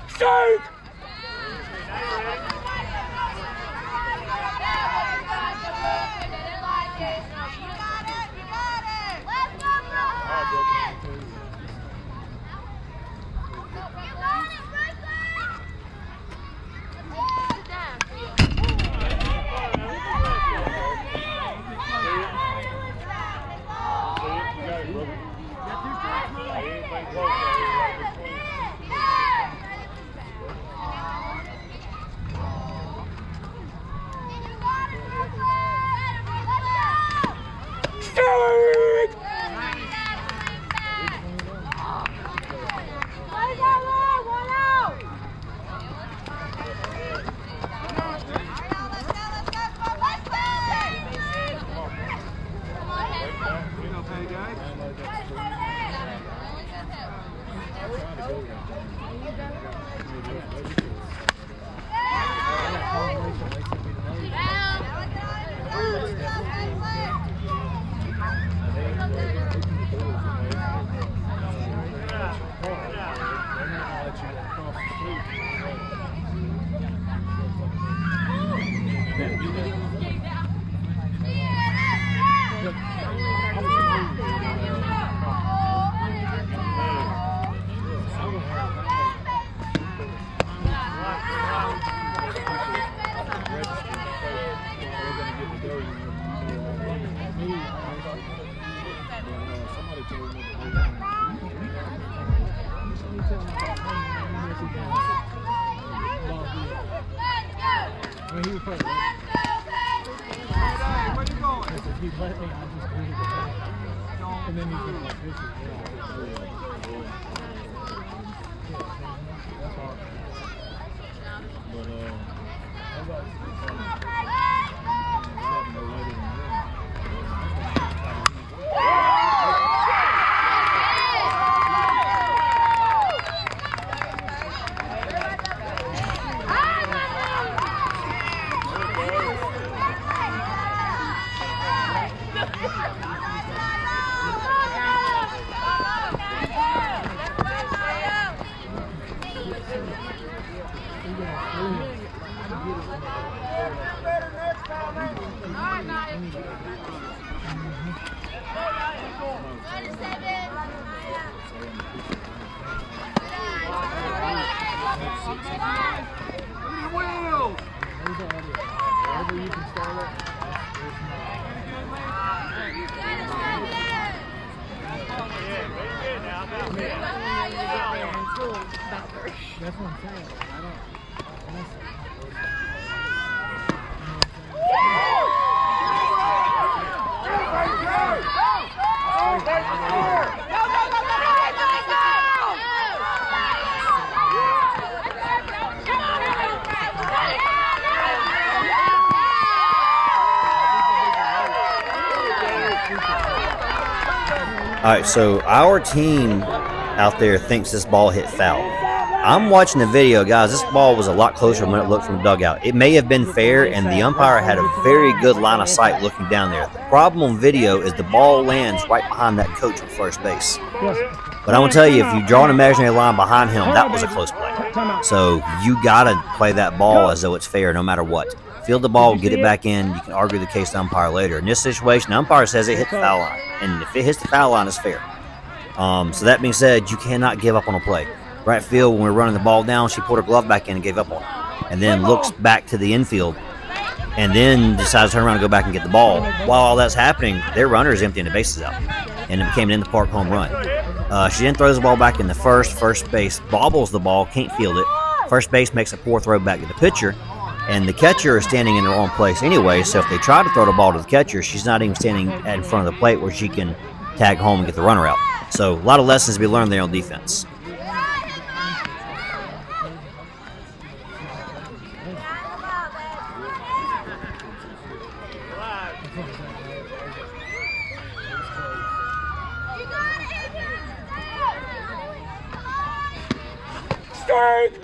Start! All right, so our team out there thinks this ball hit foul. I'm watching the video, guys. This ball was a lot closer when it looked from the dugout. It may have been fair, and the umpire had a very good line of sight looking down there. The problem on video is the ball lands right behind that coach at first base. But I'm going to tell you, if you draw an imaginary line behind him, that was a close play. So you got to play that ball as though it's fair no matter what. Field the ball, get it back in. You can argue the case to the umpire later. In this situation, the umpire says it hit the foul line. And if it hits the foul line, it's fair. So that being said, you cannot give up on a play. Right field, when we were running the ball down, she put her glove back in and gave up on it. And then looks back to the infield and then decides to turn around and go back and get the ball. While all that's happening, their runner is emptying the bases out. And it became an in-the-park home run. She then throws the ball back in the first base, bobbles the ball, can't field it. First base makes a poor throw back to the pitcher. And the catcher is standing in the wrong place anyway, so if they try to throw the ball to the catcher, she's not even standing in front of the plate where she can tag home and get the runner out. So a lot of lessons to be learned there on defense. Strike.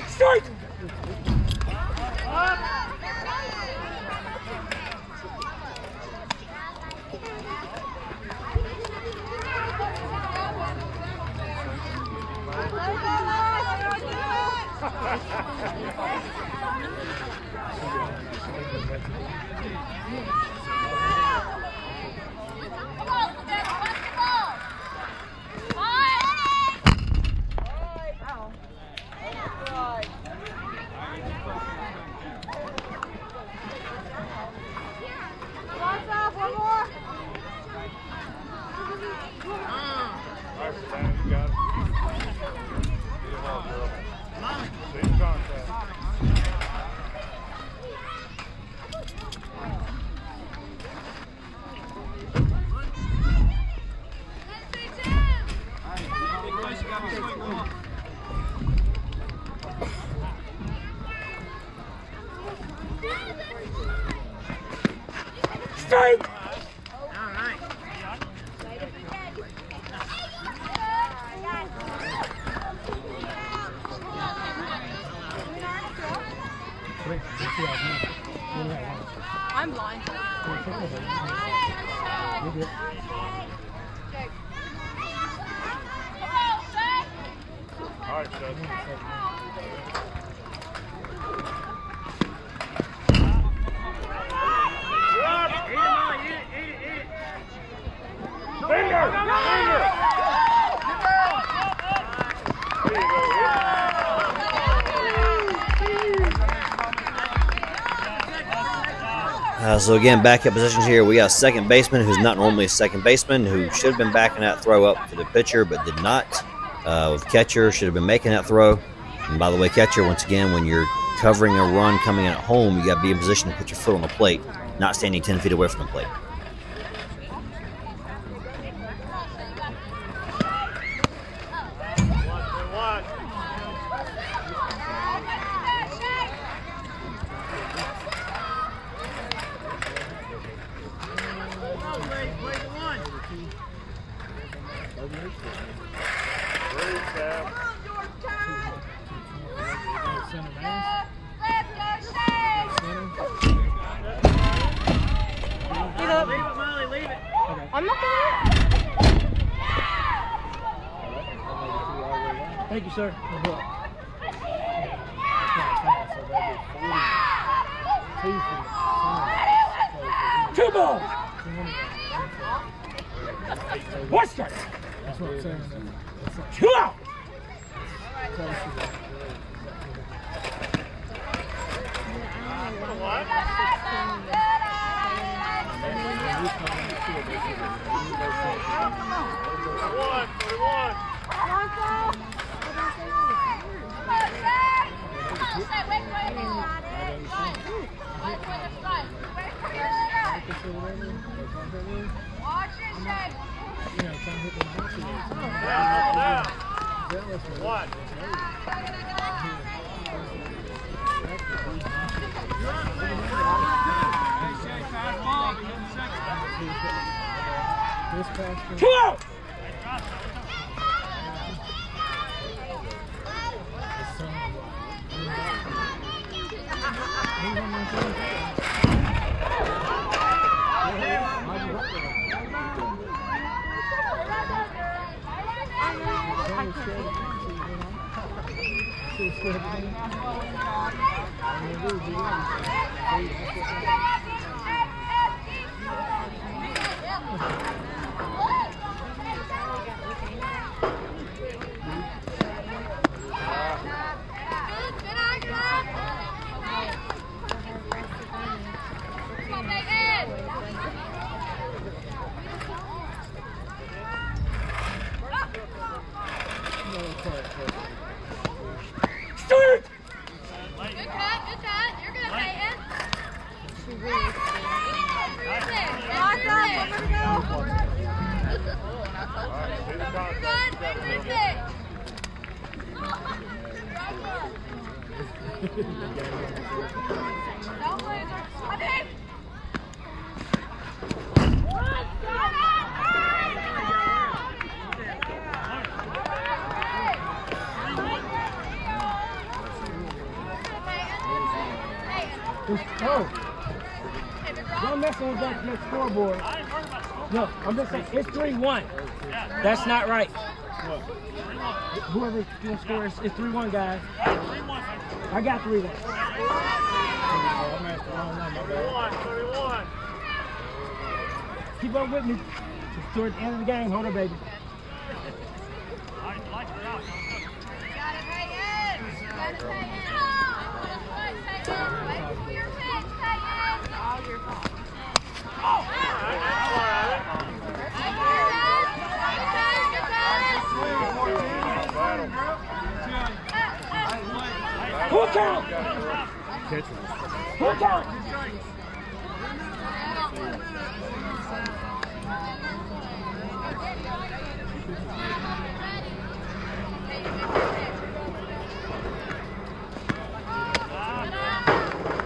Strike. Strike. I'm blind. All right, Seth. So again, backup positions here. We got a second baseman who's not normally a second baseman, who should have been backing that throw up to the pitcher but did not. With catcher, should have been making that throw. And by the way, catcher, once again, when you're covering a run coming in at home, you got to be in position to put your foot on the plate, not standing 10 feet away from the plate. Great, Cam. I'm not going Thank you, sir. 2 balls. 1 strike. That's what I'm saying. 2 out. Watch your shape. One. This pass 2 out. Good Strike. cut. You're good, Peyton. Oh, don't mess with that next scoreboard. No, I'm just saying, it's 3-1. That's not right. Whoever can score, it's 3-1, guys. I got 3-1. 31. Keep up with me. It's towards the end of the game. Hold on, baby. Got it, Peyton. Got it, Peyton. Wait for your pitch, Peyton. All your fault. Full count. Full count.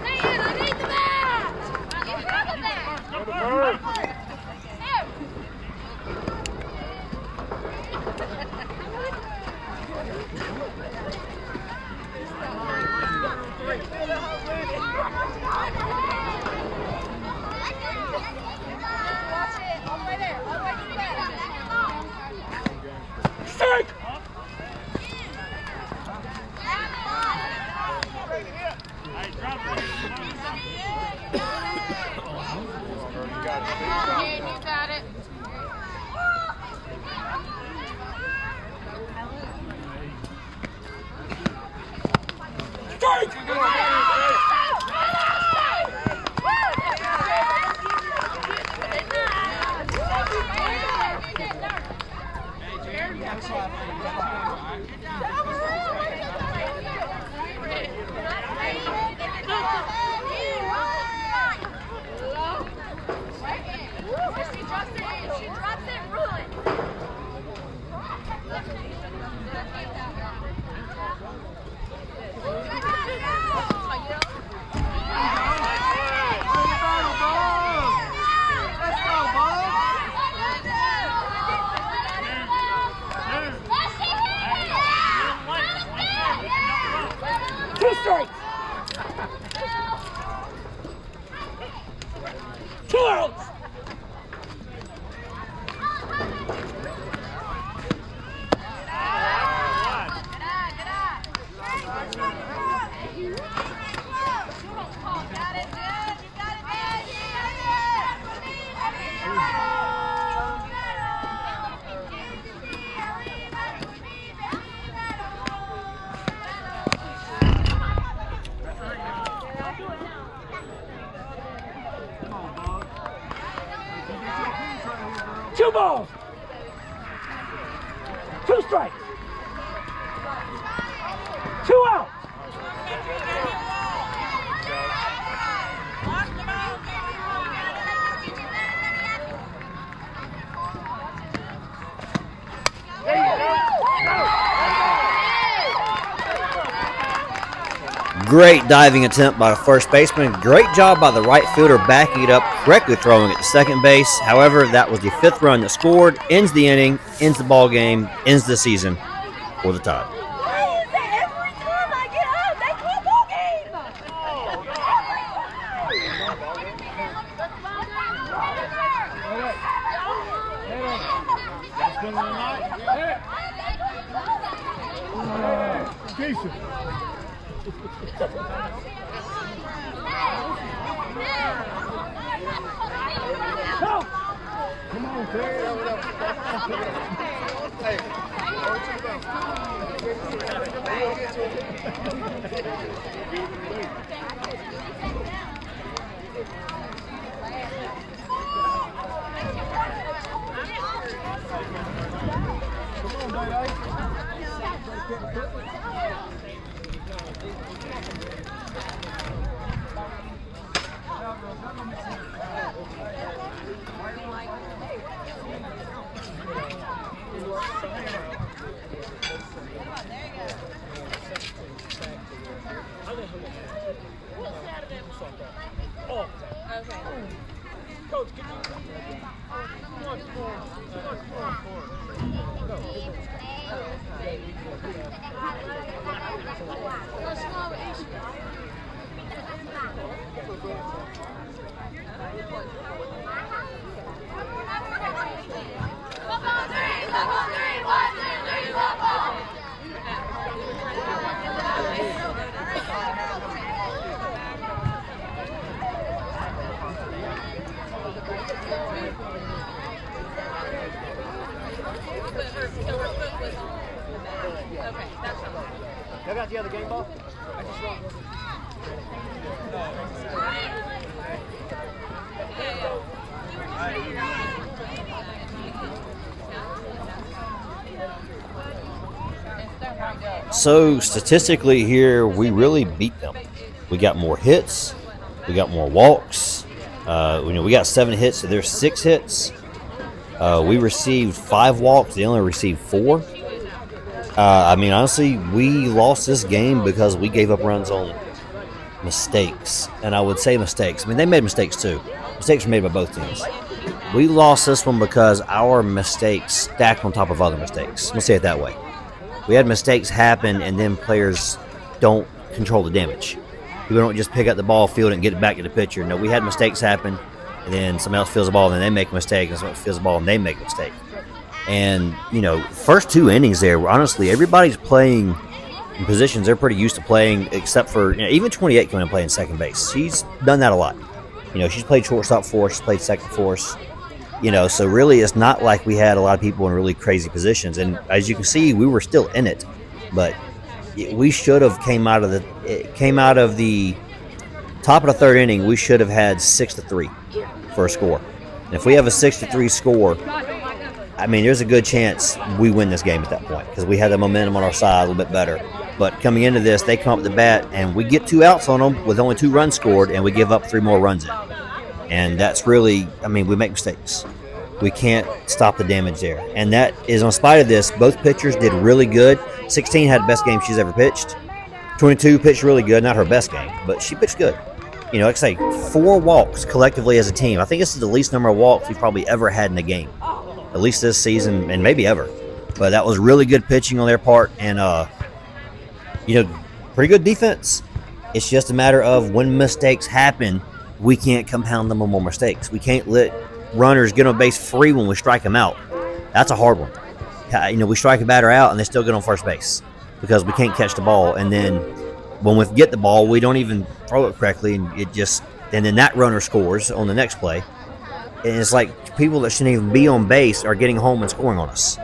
Peyton, I need the bat. You have the bat. 2 strikes. 2 out. Great diving attempt by the first baseman. Great job by the right fielder backing it up, correctly throwing it to second base. However, that was the 5th run that scored, ends the inning, ends the ball game, ends the season for the Tide. Why is it every time I get up, they call ball game? That's good or not? Decent. Come on, Terry. Y'all got the other game ball? So statistically here, we really beat them. We got more hits. We got more walks. We got 7 hits, so there's 6 hits. We received 5 walks. They only received 4. Honestly, we lost this game because we gave up runs on mistakes. And I would say mistakes. They made mistakes too. Mistakes were made by both teams. We lost this one because our mistakes stacked on top of other mistakes. We'll say it that way. We had mistakes happen, and then players don't control the damage. People don't just pick up the ball, field it, and get it back to the pitcher. No, we had mistakes happen, and then somebody else feels the ball, and then they make a mistake, and somebody else feels the ball, and they make a mistake. And, first 2 innings there, honestly, everybody's playing in positions they're pretty used to playing, except for, even 28 coming and playing second base. She's done that a lot. She's played shortstop for us, she's played second for us. So really it's not like we had a lot of people in really crazy positions. And as you can see, we were still in it. But we should have came out of the top of the 3rd inning, we should have had 6-3 for a score. And if we have a 6-3 score, there's a good chance we win this game at that point because we had the momentum on our side a little bit better. But coming into this, they come up to bat, and we get 2 outs on them with only 2 runs scored, and we give up 3 more runs in. And that's really, we make mistakes. We can't stop the damage there. And that is, in spite of this, both pitchers did really good. 16 had the best game she's ever pitched. 22 pitched really good, not her best game, but she pitched good. Like I say, 4 walks collectively as a team. I think this is the least number of walks we've probably ever had in a game, at least this season and maybe ever. But that was really good pitching on their part, and pretty good defense. It's just a matter of when mistakes happen, we can't compound them with more mistakes. We can't let runners get on base free when we strike them out. That's a hard one. We strike a batter out and they still get on first base because we can't catch the ball. And then when we get the ball, we don't even throw it correctly, and then that runner scores on the next play. And it's like people that shouldn't even be on base are getting home and scoring on us.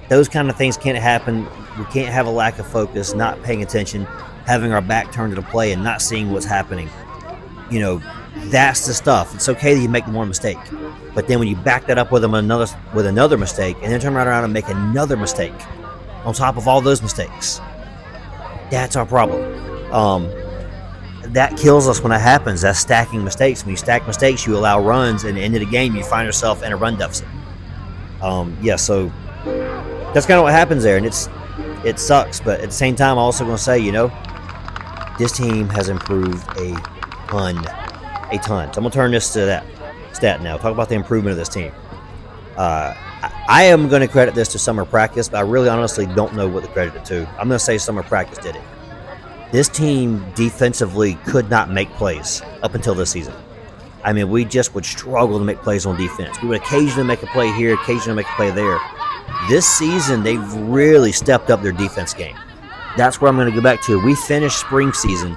Those kind of things can't happen. We can't have a lack of focus, not paying attention, having our back turned to the play and not seeing what's happening. That's the stuff. It's okay that you make one mistake, but then when you back that up with another mistake and then turn right around and make another mistake, on top of all those mistakes. That's our problem. That kills us when that happens. That's stacking mistakes. When you stack mistakes, you allow runs, and at the end of the game, you find yourself in a run deficit. So that's kind of what happens there, and it sucks. But at the same time, I'm also going to say, this team has improved a ton. So I'm going to turn this to that stat now. Talk about the improvement of this team. I am going to credit this to summer practice, but I really honestly don't know what to credit it to. I'm going to say summer practice did it. This team defensively could not make plays up until this season. I mean, we just would struggle to make plays on defense. We would occasionally make a play here, occasionally make a play there. This season, they've really stepped up their defense game. That's where I'm going to go back to. We finished spring season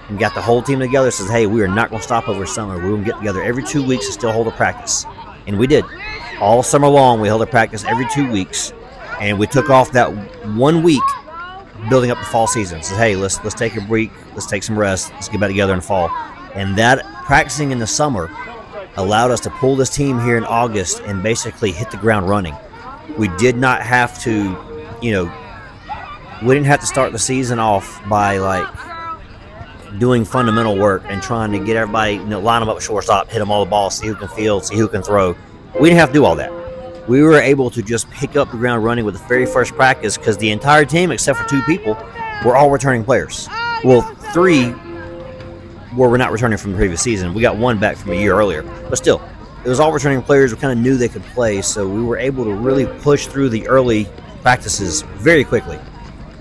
and got the whole team together. Says, hey, we are not going to stop over summer. We're going to get together every 2 weeks and still hold a practice. And we did. All summer long, we held a practice every 2 weeks. And we took off that 1 week building up the fall season. Says, hey, let's take a break. Let's take some rest. Let's get back together in fall. And that practicing in the summer allowed us to pull this team here in August and basically hit the ground running. We did not have to, we didn't have to start the season off by doing fundamental work and trying to get everybody, line them up shortstop, hit them all the ball, see who can field, see who can throw. We didn't have to do all that. We were able to just pick up the ground running with the very first practice because the entire team, except for 2 people, were all returning players. Well, 3 were not returning from the previous season. We got 1 back from a year earlier. But still, it was all returning players. We kind of knew they could play, so we were able to really push through the early practices very quickly.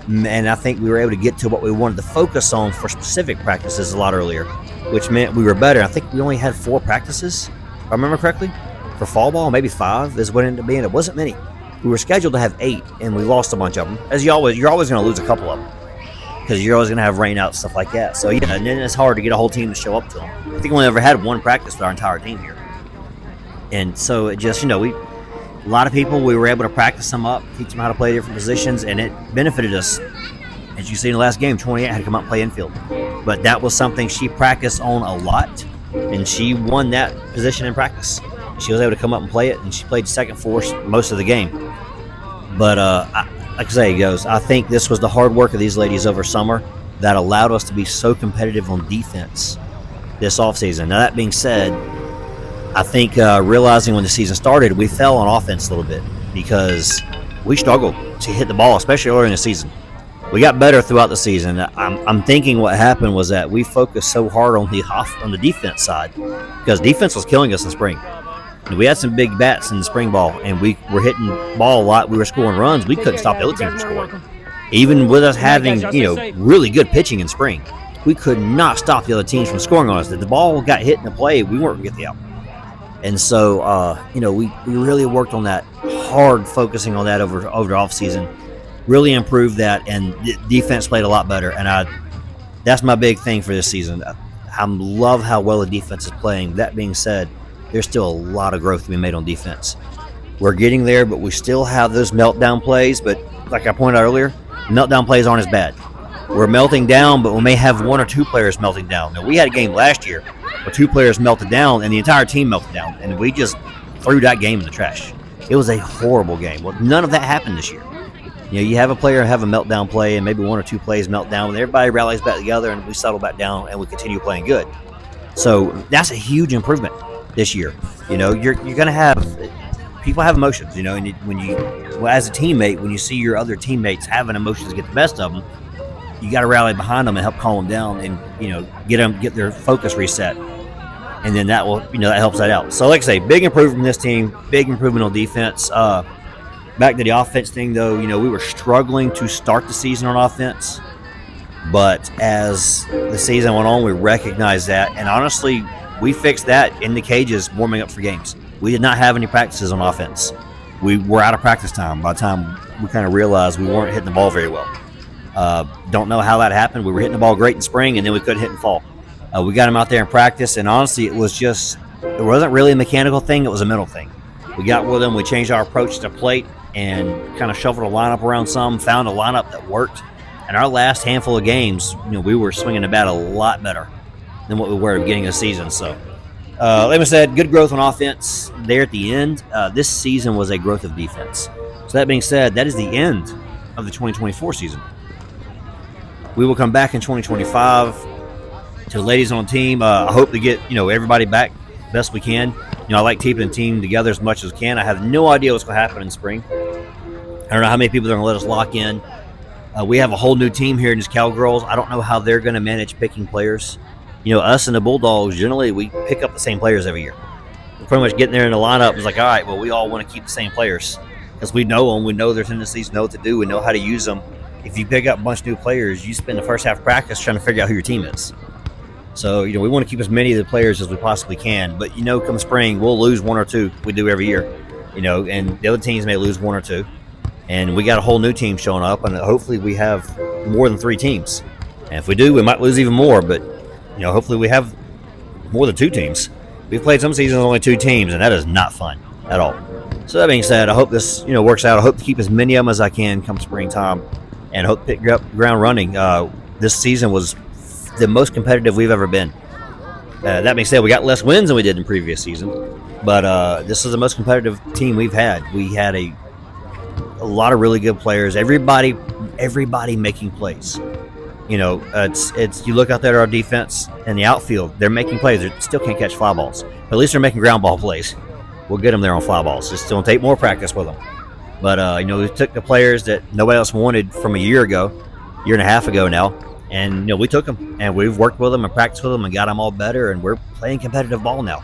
And I think we were able to get to what we wanted to focus on for specific practices a lot earlier, which meant we were better. I think we only had 4 practices, if I remember correctly, for fall ball. Maybe 5 is what it ended up being. It wasn't many. We were scheduled to have 8, and we lost a bunch of them. As you're always going to lose a couple of them because you're always going to have rain out and stuff like that. So, yeah, and then it's hard to get a whole team to show up to them. I think we only ever had 1 practice with our entire team here. And so it just, a lot of people, we were able to practice them up, teach them how to play different positions, and it benefited us. As you see in the last game, 28 had to come out and play infield. But that was something she practiced on a lot, and she won that position in practice. She was able to come up and play it, and she played second force most of the game. But like I say, I think this was the hard work of these ladies over summer that allowed us to be so competitive on defense this offseason. Now, that being said, I think realizing when the season started, we fell on offense a little bit because we struggled to hit the ball, especially earlier in the season. We got better throughout the season. I'm thinking what happened was that we focused so hard on the defense side because defense was killing us in spring. And we had some big bats in the spring ball, and we were hitting ball a lot. We were scoring runs. We couldn't stop the other team from scoring. Even with us having, really good pitching in spring, we could not stop the other teams from scoring on us. If the ball got hit in the play, we weren't going to get the out. And so, we really worked on that, hard focusing on that over the offseason, really improved that, and defense played a lot better. And that's my big thing for this season. I love how well the defense is playing. That being said, there's still a lot of growth to be made on defense. We're getting there, but we still have those meltdown plays. But like I pointed out earlier, meltdown plays aren't as bad. We're melting down, but we may have 1 or 2 players melting down. Now, we had a game last year where 2 players melted down and the entire team melted down, and we just threw that game in the trash. It was a horrible game. Well, none of that happened this year. You have a player have a meltdown play and maybe 1 or 2 plays melt down, and everybody rallies back together and we settle back down and we continue playing good. So that's a huge improvement this year. You're going to have people have emotions, and as a teammate, when you see your other teammates having emotions get the best of them, you got to rally behind them and help calm them down and get their focus reset, and then that will that helps that out. So like I say, big improvement from this team, big improvement on defense. Back to the offense thing though, we were struggling to start the season on offense, but as the season went on, we recognized that, and honestly, we fixed that in the cages warming up for games. We did not have any practices on offense. We were out of practice time by the time we kind of realized we weren't hitting the ball very well. Don't know how that happened. We were hitting the ball great in spring, and then we couldn't hit in fall. We got them out there in practice, and honestly, it wasn't really a mechanical thing. It was a mental thing. We got with them. We changed our approach to plate and kind of shuffled a lineup around some, found a lineup that worked. And our last handful of games, we were swinging the bat a lot better than what we were at the beginning of the season. So, like I said, good growth on offense there at the end. This season was a growth of defense. So that being said, that is the end of the 2024 season. We will come back in 2025 to the ladies on team. I hope to get everybody back best we can. I like keeping the team together as much as we can. I have no idea what's going to happen in spring. I don't know how many people are going to let us lock in. We have a whole new team here in these Cowgirls. I don't know how they're going to manage picking players. Us and the Bulldogs, generally, we pick up the same players every year. We're pretty much getting there in the lineup. It's like, all right, well, we all want to keep the same players because we know them. We know their tendencies, know what to do. We know how to use them. If you pick up a bunch of new players, you spend the first half of practice trying to figure out who your team is. So, we want to keep as many of the players as we possibly can. But, come spring, we'll lose one or two. We do every year, and the other teams may lose one or two. And we got a whole new team showing up, and hopefully we have more than 3 teams. And if we do, we might lose even more. But, hopefully we have more than 2 teams. We've played some seasons with only 2 teams, and that is not fun at all. So that being said, I hope this, works out. I hope to keep as many of them as I can come springtime, and hope to pick up ground running. This season was the most competitive we've ever been. That being said, we got less wins than we did in the previous season, but this is the most competitive team we've had. We had a lot of really good players. Everybody making plays. It's you look out there at our defense and the outfield. They're making plays. They still can't catch fly balls. But at least they're making ground ball plays. We'll get them there on fly balls. It's going to take more practice with them. But we took the players that nobody else wanted from a year and a half ago now, and we took them and we've worked with them and practiced with them and got them all better, and we're playing competitive ball now.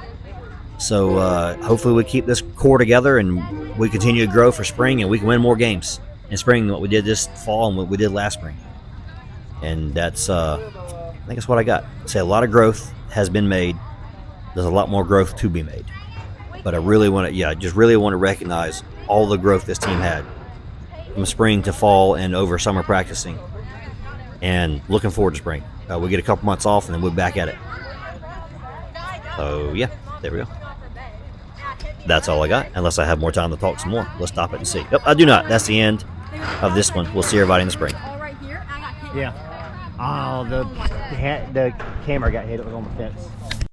So hopefully we keep this core together and we continue to grow for spring, and we can win more games in spring than what we did this fall and what we did last spring. And that's I think that's what I got. Say a lot of growth has been made. There's a lot more growth to be made. But I really want to recognize all the growth this team had from spring to fall and over summer practicing. And looking forward to spring. We get a couple months off and then we're back at it. So, there we go. That's all I got, unless I have more time to talk some more. Let's stop it and see. Nope, I do not. That's the end of this one. We'll see everybody in the spring. Yeah. Oh, the camera got hit. It was on the fence.